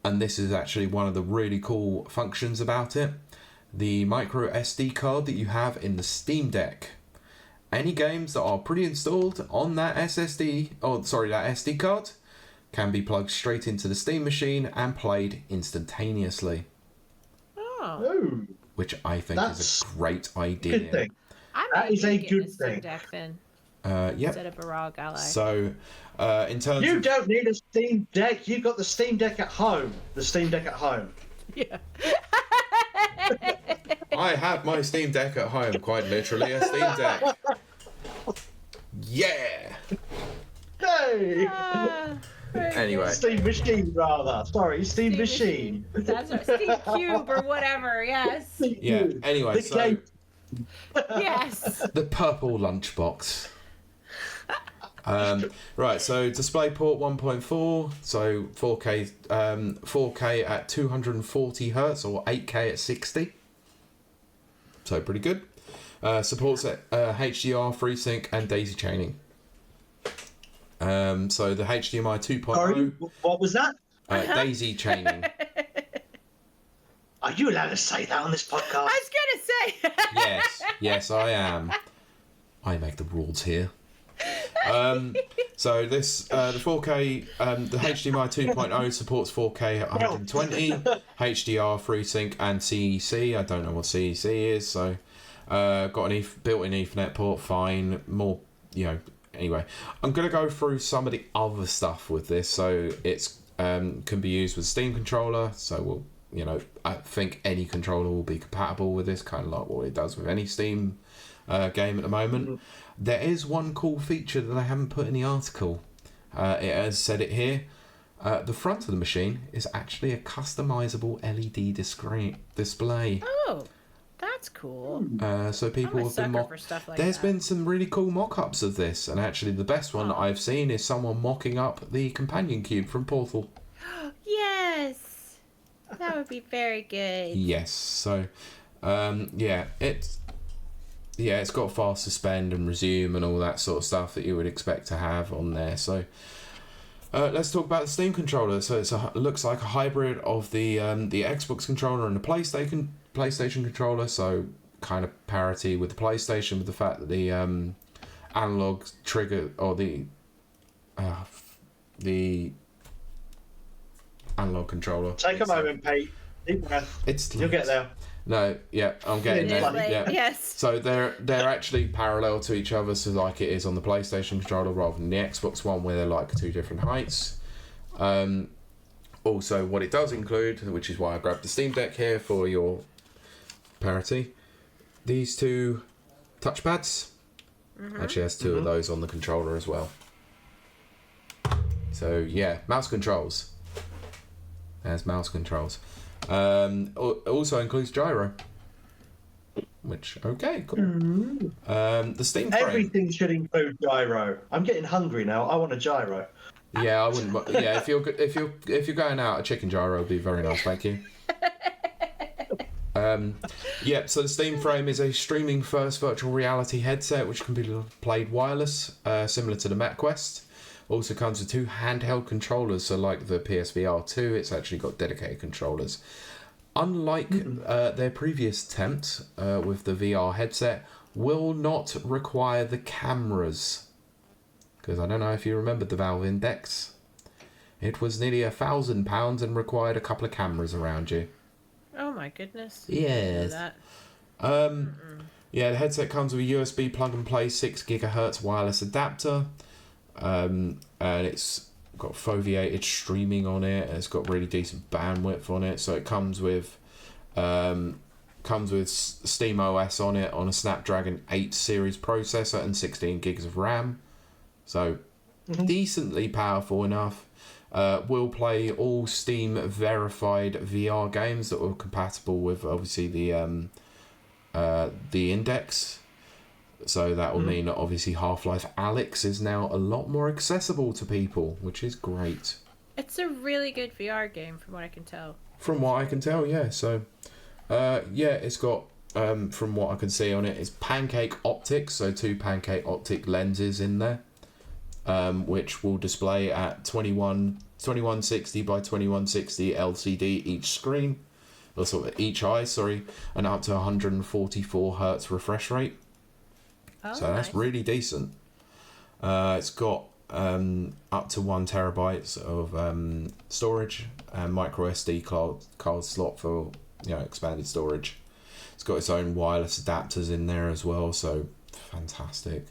and this is actually one of the really cool functions about it. The micro SD card that you have in the Steam Deck, any games that are pre-installed on that that SD card, can be plugged straight into the Steam machine and played instantaneously. Oh. Which I think is a great idea. Good thing. That is a good Steam thing. Deck then. Yep. Instead of a ROG Ally. So, in terms You don't need a Steam Deck. You've got the Steam Deck at home. The Steam Deck at home. Yeah. I have my Steam Deck at home, quite literally a Steam Deck. Yeah. Hey. Anyway. Steam Machine, rather. Sorry, Steam Machine. That's right. Steam Cube or whatever. Yes. Yeah. Anyway, so Yes. the purple lunchbox. Right, so DisplayPort 1.4, so 4K at 240 hertz or 8K at 60. So pretty good. Supports HDR, FreeSync, and daisy chaining. So the HDMI 2.0. Sorry, what was that? Daisy chaining. Are you allowed to say that on this podcast? I was gonna say. Yes, I am. I make the rules here. So this the 4K the HDMI 2.0 supports 4K at 120, HDR, FreeSync, and CEC. I don't know what CEC is, so got an built-in Ethernet port. Fine, more Anyway, I'm gonna go through some of the other stuff with this. So it's can be used with Steam controller. So I think any controller will be compatible with this, kind of like what it does with any Steam game at the moment. There is one cool feature that I haven't put in the article. It has said it here. The front of the machine is actually a customizable LED display. Oh, that's cool. So people have been for stuff like There's that. been some really cool mock-ups of this, and actually the best one that I've seen is someone mocking up the companion cube from Portal. Yes, that would be very good. Yes. So, it's got fast suspend and resume and all that sort of stuff that you would expect to have on there. So let's talk about the Steam controller. So it looks like a hybrid of the Xbox controller and the PlayStation controller. So kind of parity with the PlayStation, with the fact that the analog trigger or the the analog controller. Take a moment, Pete. Deep breath. You'll get there. No, yeah, I'm getting there. Yeah. Yes. So they're actually parallel to each other, so like it is on the PlayStation controller rather than the Xbox one, where they're like two different heights. Also, what it does include, which is why I grabbed the Steam Deck here for your parity, these two touchpads. Actually has two of those on the controller as well. So yeah, mouse controls. There's mouse controls. Also includes gyro. Which, okay, cool. The Steam frame. Everything should include gyro. I'm getting hungry now. I want a gyro. Yeah, I wouldn't. Yeah, if you're going out, a chicken gyro would be very nice. Thank you. Yeah, so the Steam frame is a streaming first virtual reality headset which can be played wireless, similar to the MetQuest. Also comes with two handheld controllers, so like the PSVR 2, it's actually got dedicated controllers. Unlike their previous attempt with the VR headset, will not require the cameras. Because I don't know if you remember the Valve Index. It was nearly £1,000 and required a couple of cameras around you. Oh my goodness. Yes. Yeah, the headset comes with a USB plug and play 6 GHz wireless adapter. And it's got foveated streaming on it. It's got really decent bandwidth on it. So it comes with Steam OS on it on a Snapdragon 8 series processor and 16 gigs of RAM. So decently powerful enough. Will play all Steam verified VR games that are compatible with obviously the Index. So that will mean that obviously Half-Life Alyx is now a lot more accessible to people, which is great. It's a really good VR game from what I can tell. From what I can tell, yeah. So, yeah, it's got, from what I can see on it, it's pancake optics, so 2 pancake optic lenses in there, which will display at 2160 by 2160 LCD each screen, or sort of each eye, sorry, and up to 144 hertz refresh rate. Oh, So that's nice. really decent. It's got up to 1 terabyte of storage and micro SD card slot for expanded storage. It's got its own wireless adapters in there as well, so fantastic.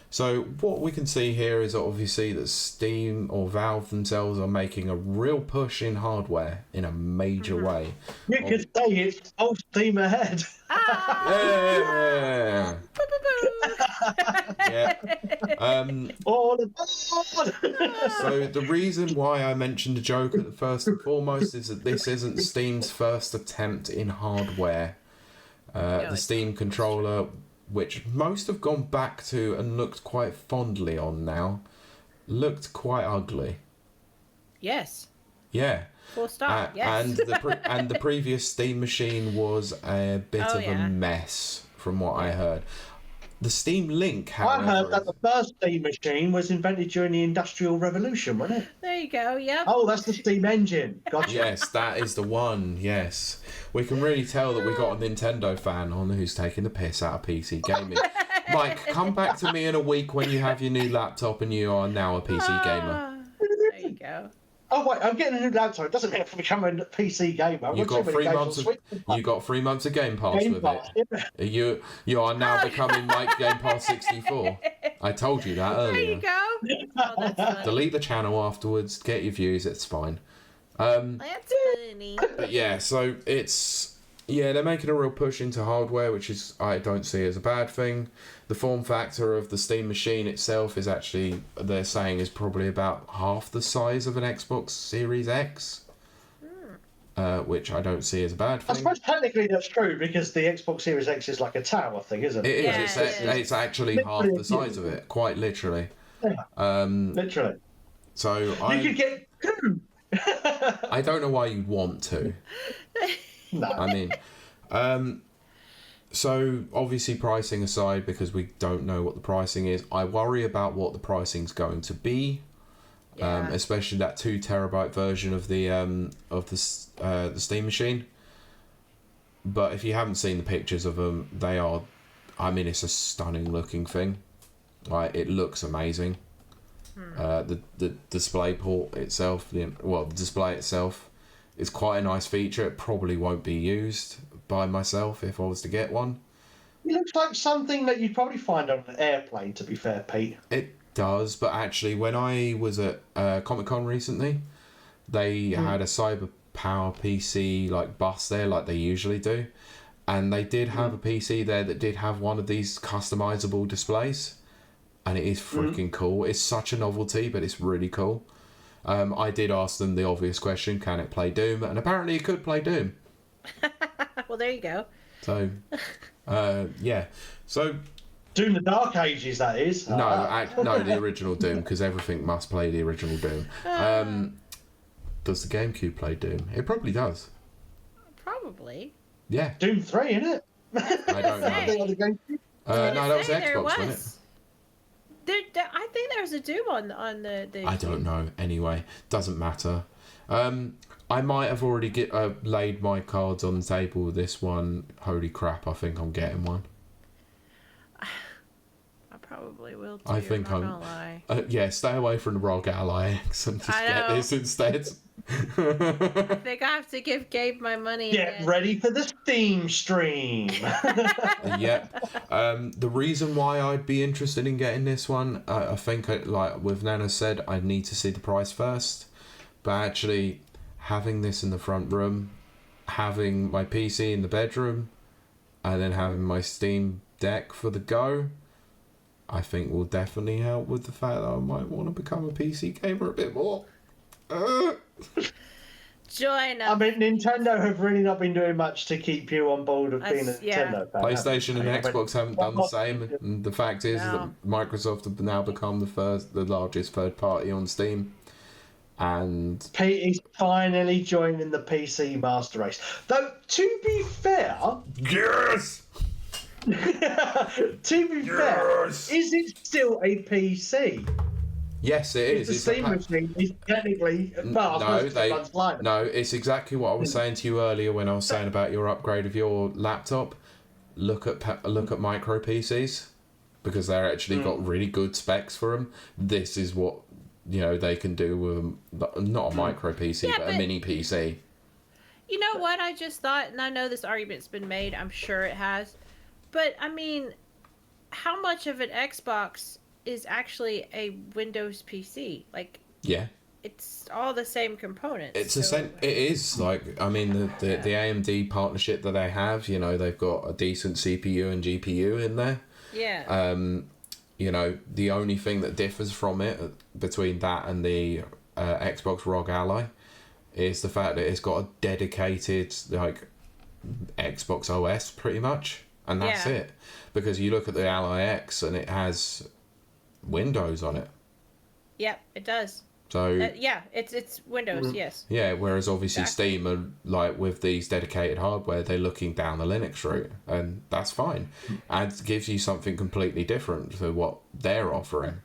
So what we can see here is obviously that Steam or Valve themselves are making a real push in hardware in a major way. You could say it's full steam ahead. Yeah. Yeah. All aboard! So the reason why I mentioned a joke at the first and foremost is that this isn't Steam's first attempt in hardware. The Steam controller, which most have gone back to and looked quite fondly on now, looked quite ugly. Yes. Yeah. Full stop. Yes. And the previous Steam machine was a bit of a mess, from what I heard. The Steam Link, however... I heard that the first Steam machine was invented during the Industrial Revolution, wasn't it? There you go, yep. Oh, that's the Steam engine. Gotcha. Yes, that is the one, yes. We can really tell that we got a Nintendo fan on who's taking the piss out of PC gaming. Mike, come back to me in a week when you have your new laptop and you are now a PC gamer. There you go. Oh, wait, I'm getting a new laptop. It doesn't mean I'm becoming a PC gamer. You got 3 months of Game Pass with it. You are now becoming Mike Game Pass 64. I told you that earlier. There you go. Oh, that's funny. Delete the channel afterwards, get your views, it's fine. That's funny. But yeah, so they're making a real push into hardware, which is I don't see as a bad thing. The form factor of the Steam machine itself is actually, they're saying, is probably about half the size of an Xbox Series X, which I don't see as a bad thing. I suppose technically that's true because the Xbox Series X is like a tower thing, isn't it? It is. Yeah, It's actually half the size of it, quite literally. Literally. So You could get two. I don't know why you'd want to. No. I mean, so obviously pricing aside, because we don't know what the pricing is, I worry about what the pricing's going to be, especially that 2 terabyte version of the Steam machine. But if you haven't seen the pictures of them, they are, I mean, it's a stunning looking thing. Like, it looks amazing. The display port itself, the display itself, is quite a nice feature. It probably won't be used by myself if I was to get one. It looks like something that you'd probably find on an airplane, to be fair, Pete. It does, but actually, when I was at Comic-Con recently, they had a Cyber Power PC bus there, like they usually do, and they did have a PC there that did have one of these customizable displays, and it is freaking cool. It's such a novelty, but it's really cool. I did ask them the obvious question: can it play Doom? And apparently, it could play Doom. Well, there you go. So, yeah. So. Doom the Dark Ages, that is. No, the original Doom, because everything must play the original Doom. Does the GameCube play Doom? It probably does. Probably. Yeah. Doom 3, isn't it? I don't know. No, that was Xbox, wasn't it? I think there was a Doom on the. I don't know. Anyway, doesn't matter. I might have already laid my cards on the table with this one. Holy crap! I think I'm getting one. I probably will too. I think I'm not gonna lie. Yeah, stay away from the ROG Ally X and just get this instead. I think I have to give Gabe my money. Get ready for the Steam stream. Yep. The reason why I'd be interested in getting this one, I think, like with Nana said, I need to see the price first. But actually, having this in the front room, having my PC in the bedroom, and then having my Steam Deck for the go, I think will definitely help with the fact that I might want to become a PC gamer a bit more. Join us. I mean, Nintendo have really not been doing much to keep you on board of being a Nintendo fan. PlayStation and Xbox haven't done the same, and the fact is that Microsoft have now become the largest third party on Steam. And Pete is finally joining the PC master race. Though, to be fair... Yes! to be fair, is it still a PC? Yes, it is. The Steam machine is technically fast. No, it's exactly what I was saying to you earlier when I was saying about your upgrade of your laptop. Look at micro PCs, because they're actually got really good specs for them. This is what they can do with not a micro PC, but a mini PC. You know what I just thought, and I know this argument's been made. I'm sure it has, but I mean, how much of an Xbox is actually a Windows PC? Yeah, it's all the same components. It is I mean the AMD partnership that they have. They've got a decent CPU and GPU in there. Yeah. The only thing that differs from it between that and the Xbox ROG Ally is the fact that it's got a dedicated Xbox OS pretty much, and that's it. Because you look at the Ally X and it has Windows on it. Yep, it does. So it's Windows, yes. Yeah, whereas obviously Steam are with these dedicated hardware, they're looking down the Linux route, and that's fine. And it gives you something completely different to what they're offering.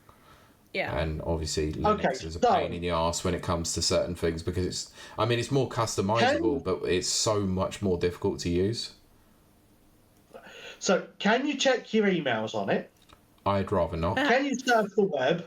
Yeah. And obviously Linux is a pain in the arse when it comes to certain things, because it's more customizable, but it's so much more difficult to use. So, can you check your emails on it? I'd rather not. Can you surf the web?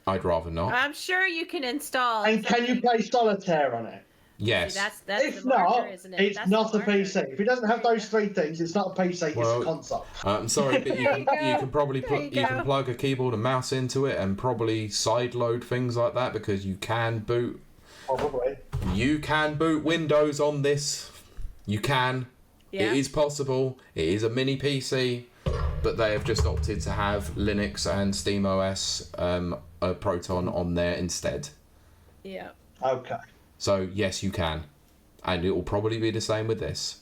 I'd rather not. I'm sure you can install. And can you play solitaire on it? Yes. See, that's if the marker, not, isn't it? it's That's not the a PC. If it doesn't have those three things, it's not a PC. It's a console. I'm sorry, but you can probably you can plug a keyboard and mouse into it and probably sideload things like that, because you can boot. Probably. You can boot Windows on this. You can. Yeah. It is possible. It is a mini PC, but they have just opted to have Linux and SteamOS Proton on there instead. Yeah. Okay. So yes, you can, and it will probably be the same with this.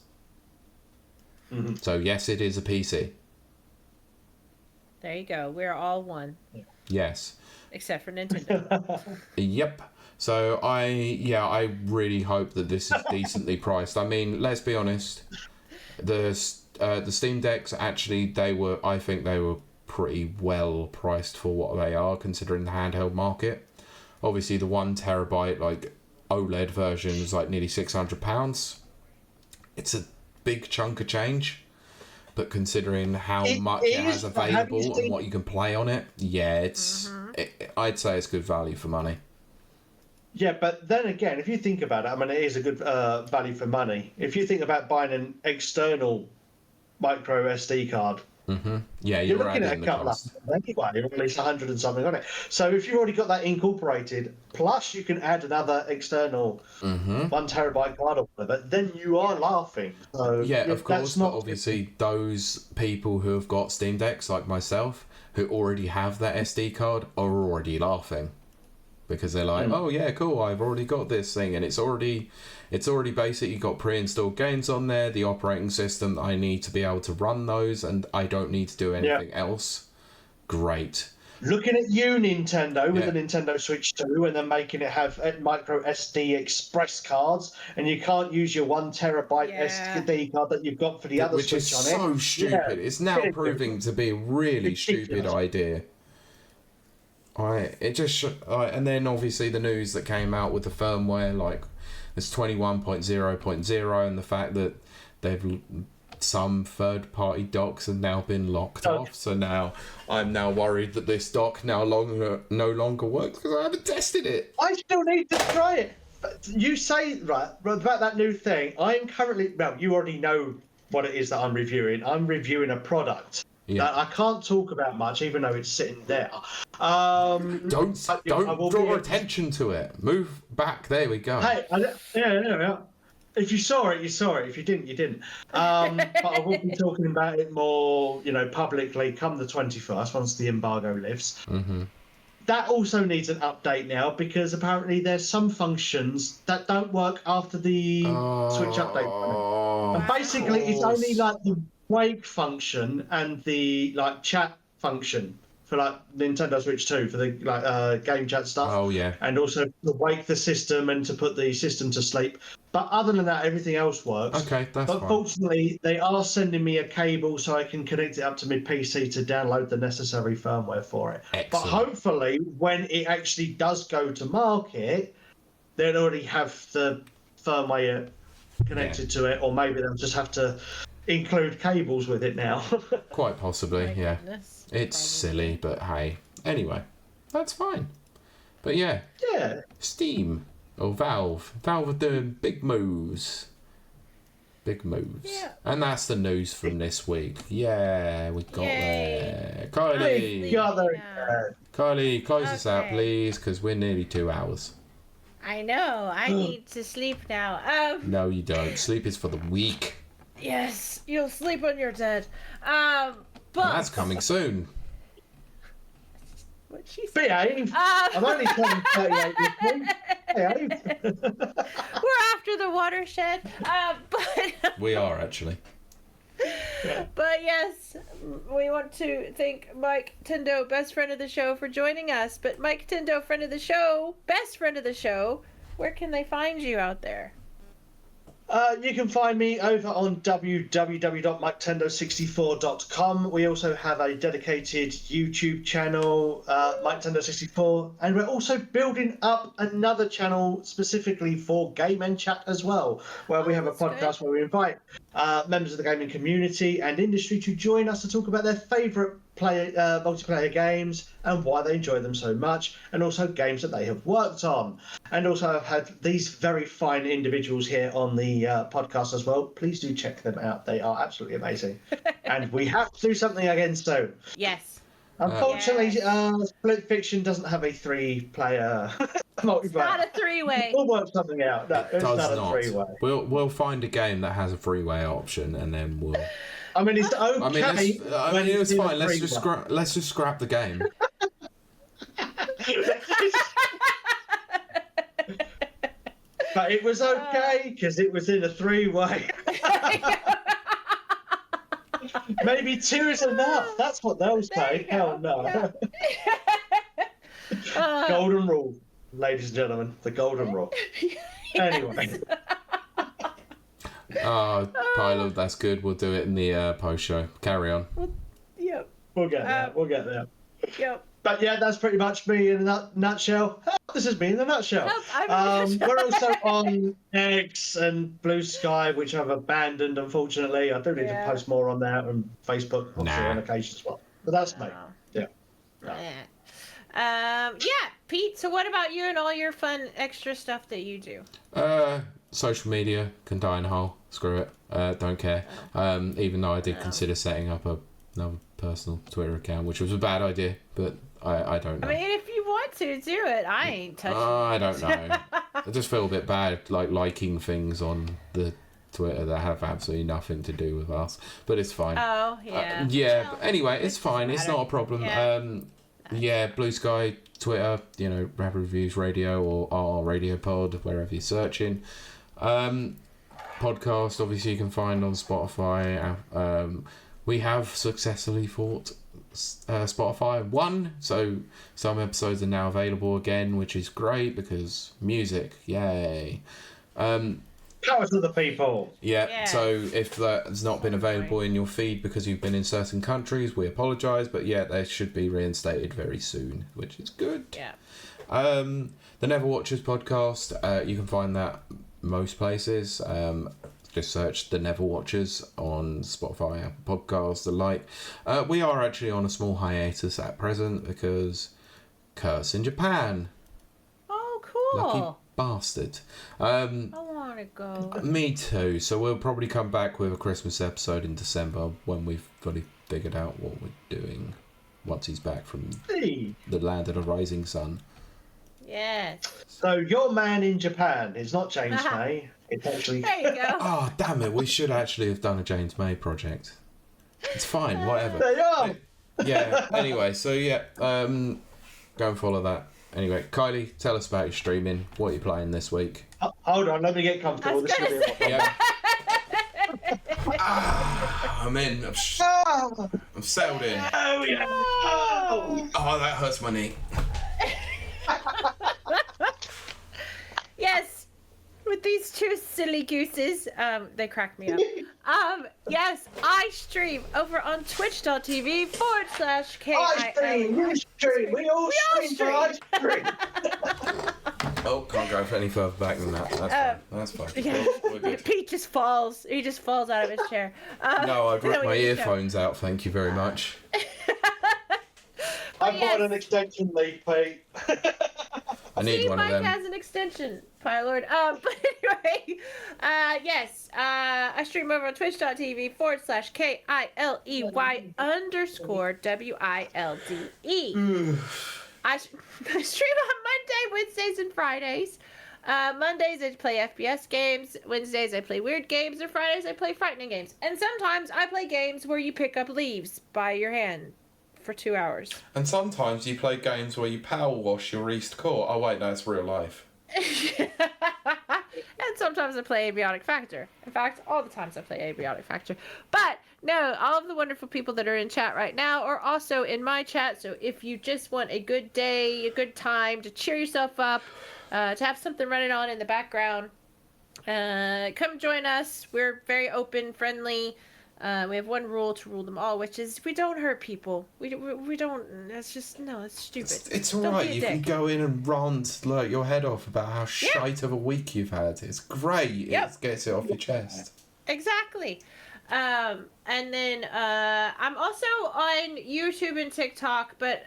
Mm-hmm. So yes, it is a PC. There you go. We're all one. Yes. Except for Nintendo. Yep. So I really hope that this is decently priced. I mean, let's be honest. The Steam Decks, actually, I think they were pretty well priced for what they are, considering the handheld market. Obviously, the 1 terabyte OLED version is nearly £600. It's a big chunk of change, but considering how much it has available and what you can play on it, it's I'd say it's good value for money. Yeah, but then again, if you think about it, I mean, it is a good value for money. If you think about buying an external micro SD card, Yeah, you're you're looking at adding a the couple cost. of anyway, or at least 100 and something on it. So if you've already got that incorporated, plus you can add another external 1 terabyte card or whatever, then you are laughing. So Yeah, of course, that's not but obviously those people who have got Steam Decks, like myself, who already have that SD card, are already laughing. Because they're like, oh yeah, cool, I've already got this thing, and it's already basically got pre-installed games on there, the operating system that I need to be able to run those, and I don't need to do anything else. Great. Looking at you, Nintendo, with Yeah. the Nintendo Switch 2, and then making it have micro SD express cards, and you can't use your 1 terabyte Yeah. SD card that you've got for the other Which Switch is on so it. stupid. Yeah. It's now Ridiculous. proving to be a really stupid Ridiculous. idea. And then obviously the news that came out with the firmware, like it's 21.0.0, and the fact that some third-party docks have now been locked off. So now I'm now worried that this dock no longer works because I haven't tested it. I still need to try it. But you say, right, about that new thing. I'm currently, well, you already know what it is that I'm reviewing. I'm reviewing a product that I can't talk about much, even though it's sitting there. Don't draw attention to it. Move back. There we go. Hey, yeah. If you saw it, you saw it. If you didn't, you didn't. But I will be talking about it more, publicly come the 21st, once the embargo lifts. That also needs an update now, because apparently there's some functions that don't work after the Switch update. And basically, it's only like the wake function and the chat function for Nintendo Switch 2 for the game chat stuff. Oh yeah. And also to wake the system and to put the system to sleep. But other than that, everything else works. Okay, that's But fine. fortunately, they are sending me a cable so I can connect it up to my PC to download the necessary firmware for it. Excellent. But hopefully, when it actually does go to market, they'll already have the firmware connected to it, or maybe they'll just have to include cables with it now. Quite possibly, yeah. Goodness. It's silly, but hey. Anyway, that's fine. But yeah, Steam or Valve. Valve are doing big moves. Big moves. Yeah. And that's the news from this week. Yeah, we got there. Hey, Kylie, yeah, there. Kylie, close us out, Okay. please, because we're nearly 2 hours. I know. I need to sleep now. No, you don't. Sleep is for the weak. Yes, you'll sleep when you're dead. And But that's coming soon. what she said. Behave. I'm only turning 38 this week. Behave. We're after the watershed. But We are, actually. but yes, we want to thank Mike Tindo, best friend of the show, for joining us. But Mike Tindo, friend of the show, best friend of the show, where can they find you out there? You can find me over on www.miketendo64.com. We also have a dedicated YouTube channel, MikeTendo64, and we're also building up another channel specifically for Game and Chat as well, where we have a podcast where we invite members of the gaming community and industry to join us to talk about their favourite multiplayer games and why they enjoy them so much, and also games that they have worked on. And also I've had these very fine individuals here on the podcast as well. Please do check them out. They are absolutely amazing. And we have to do something again soon. Yes. Unfortunately, Split Fiction doesn't have a 3-player multiplayer. Not a three-way. We'll work something out. No, it's Does not a not. 3-way. We'll find a game that has a freeway option, and then we'll. I mean, it's okay. I mean, it was when fine. it's in a Let's just scrap the game. But it was okay because it was in a 3-way. Maybe 2 is enough. That's what they'll say. Hell no. Golden rule, ladies and gentlemen. The golden rule. Anyway. Pilot, that's good. We'll do it in the post show. Carry on. Yep. We'll get there. We'll get there. Yep. But yeah, that's pretty much me in a nutshell. This is me in a nutshell. Nope, I'm in a nutshell. We're also on X and Blue Sky, which I've abandoned, unfortunately. I do need to post more on there, and Facebook, obviously, on occasion as well. But that's me. Yeah. Yeah, Pete. So what about you and all your fun extra stuff that you do? Social media can die in a hole. Screw it. Don't care. Even though I did consider setting up another personal Twitter account, which was a bad idea, but I don't know. I mean, if you want to do it, I ain't touching it. I don't know. I just feel a bit bad, like liking things on the Twitter that have absolutely nothing to do with us, but it's fine. Oh, yeah. Yeah, Well, but anyway, it's fine. It's not a problem. Yeah. Blue Sky, Twitter, Rapid Reviews Radio or our Radio Pod, wherever you're searching. Podcast, obviously, you can find on Spotify. We have successfully fought Spotify won, so some episodes are now available again, which is great because music, yay. Power to the people. Yeah, so if that's not been available in your feed because you've been in certain countries, we apologise, but yeah, they should be reinstated very soon, which is good. Yeah. The Never Watchers podcast, you can find that most places. Just search The Never Watchers on Spotify, Apple Podcasts, the like. We are actually on a small hiatus at present because Kurt's in Japan. Oh, cool. Lucky bastard. I want to go. Me too. So we'll probably come back with a Christmas episode in December when we've fully figured out what we're doing once he's back from the land of the rising sun. Yes. So your man in Japan is not James May. It's actually... There you go. Oh, damn it. We should actually have done a James May project. It's fine, whatever. There you are. Yeah, anyway, so yeah, go and follow that. Anyway, Kylie, tell us about your streaming. What are you playing this week? Hold on, let me get comfortable. This should be a Yeah. I'm in. I'm settled in. Oh, yeah. Oh, that hurts my knee. Yes, with these two silly gooses, they crack me up. Yes, I stream over on twitch.tv/KILE. I stream, you stream, we all stream for ice cream. Oh, can't go any further back than that. That's fine. Yeah. We're good. Pete just falls. He just falls out of his chair. No, I brought my we need to go. earphones out. Thank you very much. I bought an extension lead, Pete. I need one of Mike them. has an extension, Lord. But anyway, yes, I stream over on twitch.tv/KILEY_WILDE. I stream on Monday, Wednesdays, and Fridays. Mondays I play FPS games, Wednesdays I play weird games, and Fridays I play frightening games. And sometimes I play games where you pick up leaves by your hand for 2 hours. And sometimes you play games where you power wash your East Core. Oh wait, no, it's real life. And sometimes I play Abiotic Factor. In fact, all the times I play Abiotic Factor. But no, all of the wonderful people that are in chat right now are also in my chat. So if you just want a good day, a good time to cheer yourself up, to have something running on in the background, come join us. We're very open, friendly. We have one rule to rule them all, which is we don't hurt people. We don't. That's just no. It's stupid. It's Don't alright. be a You can dick. go in and rant like your head off about how shite of a week you've had. It's great. Yep. It gets it off your chest. Exactly. And then I'm also on YouTube and TikTok, but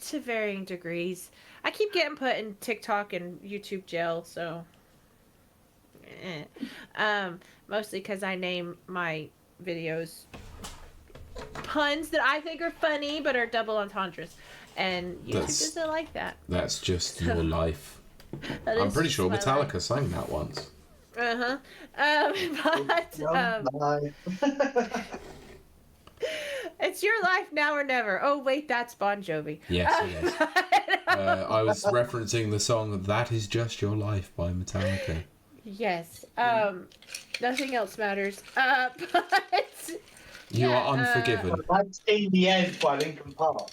to varying degrees. I keep getting put in TikTok and YouTube jail, so mostly because I name my videos puns that I think are funny but are double entendres, and YouTube doesn't like that. That's just your life. I'm pretty sure Metallica sang that once. But it's your life now or never. Oh wait, that's Bon Jovi. Yes, it is. I was referencing the song "That Is Just Your Life" by Metallica. Yes. Nothing else matters. But You are unforgiven. I've seen the end by Linkin Park.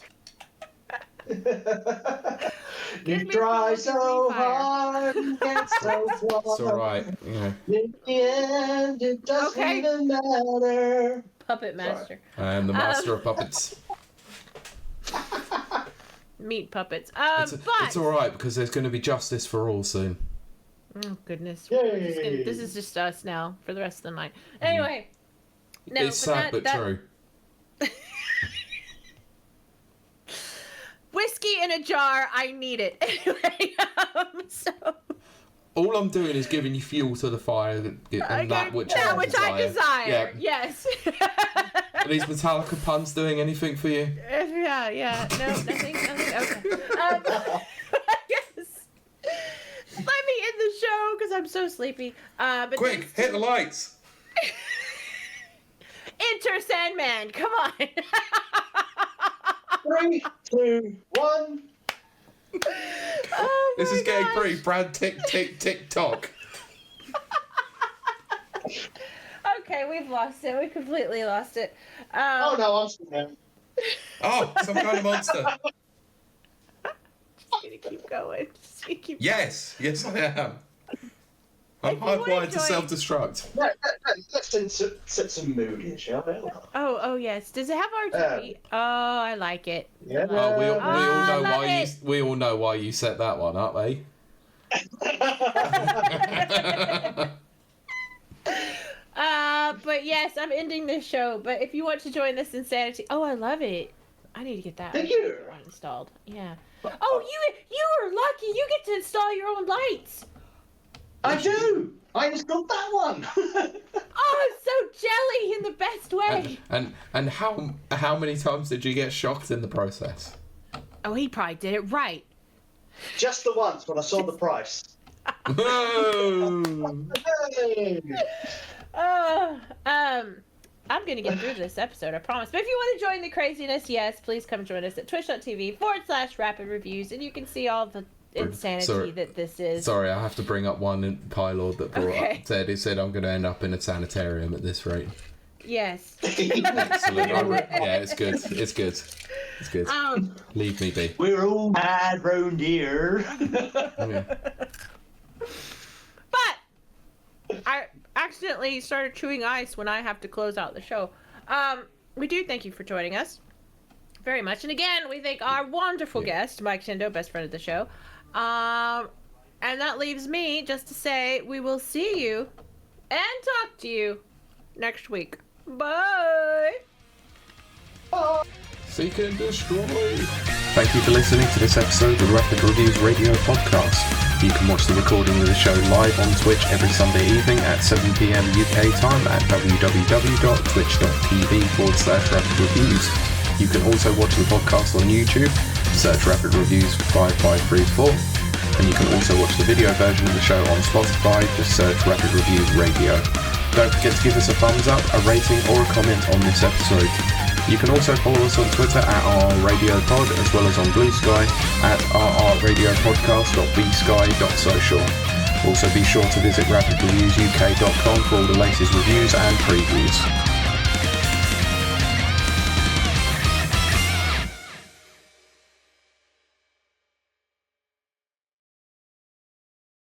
You try so hard and get so far. It's alright. In the end, it doesn't even matter. Puppet Master. I am the master of puppets. Meat puppets. It's alright because there's going to be justice for all soon. Oh goodness. Yay. This is just us now for the rest of the night. Anyway. No, It's sad but true. Whiskey in a jar. I need it anyway. So all I'm doing is giving you fuel to the fire and that which I desire. Yeah. Yes. Are these Metallica puns doing anything for you? Yeah. No, nothing. Okay. Yes. Let me end the show because I'm so sleepy. But Quick, hit the lights. Enter Sandman. Come on. 3, 2, 1. Oh This is getting gosh. pretty Brad tick tock. Okay, we've lost it. We completely lost it. Oh no, I'm still there. Oh, some kind of monster. Just gonna keep going. Just gonna keep Yes, I am. I'm If you wanna hardwired to join- self-destruct. Let's set some mood here, shall we? Oh yes. Does it have RGB? Oh, I like it. Yeah. Oh, we all know love why it. we all know why you set that one up, eh? But yes, I'm ending this show. But if you want to join this insanity, oh, I love it. I need to get that Thank you. one installed. Yeah. Oh, you are lucky. You get to install your own lights. I do. I installed that one. Oh, it's so jelly in the best way. And how many times did you get shocked in the process? Oh, he probably did it right. Just the once when I saw the price. Whoa! Hey. I'm gonna get through this episode, I promise. But if you want to join the craziness, yes, please come join us at twitch.tv/rapid reviews, and you can see all the insanity that this is. Sorry, I have to bring up one pylord that brought Okay. up Ted. He said I'm going to end up in a sanitarium at this rate. Yes. Excellent. Yeah, it's good. It's good. It's good. Leave me be. We're all mad round here. Yeah. But I accidentally started chewing ice when I have to close out the show. We do thank you for joining us very much. And again, we thank our wonderful guest, Mike Shindo, best friend of the show. And that leaves me just to say we will see you and talk to you next week. Bye! Seek and destroy. Thank you for listening to this episode of the Rapid Reviews Radio Podcast. You can watch the recording of the show live on Twitch every Sunday evening at 7 PM UK time at www.twitch.tv/Rapid Reviews. You can also watch the podcast on YouTube, search Rapid Reviews 5534, and you can also watch the video version of the show on Spotify, just search Rapid Reviews Radio. Don't forget to give us a thumbs up, a rating, or a comment on this episode. You can also follow us on Twitter at rradiopod, as well as on Blue Sky at rrradiopodcast.bsky.social. Also be sure to visit rapidreviewsuk.com for all the latest reviews and previews.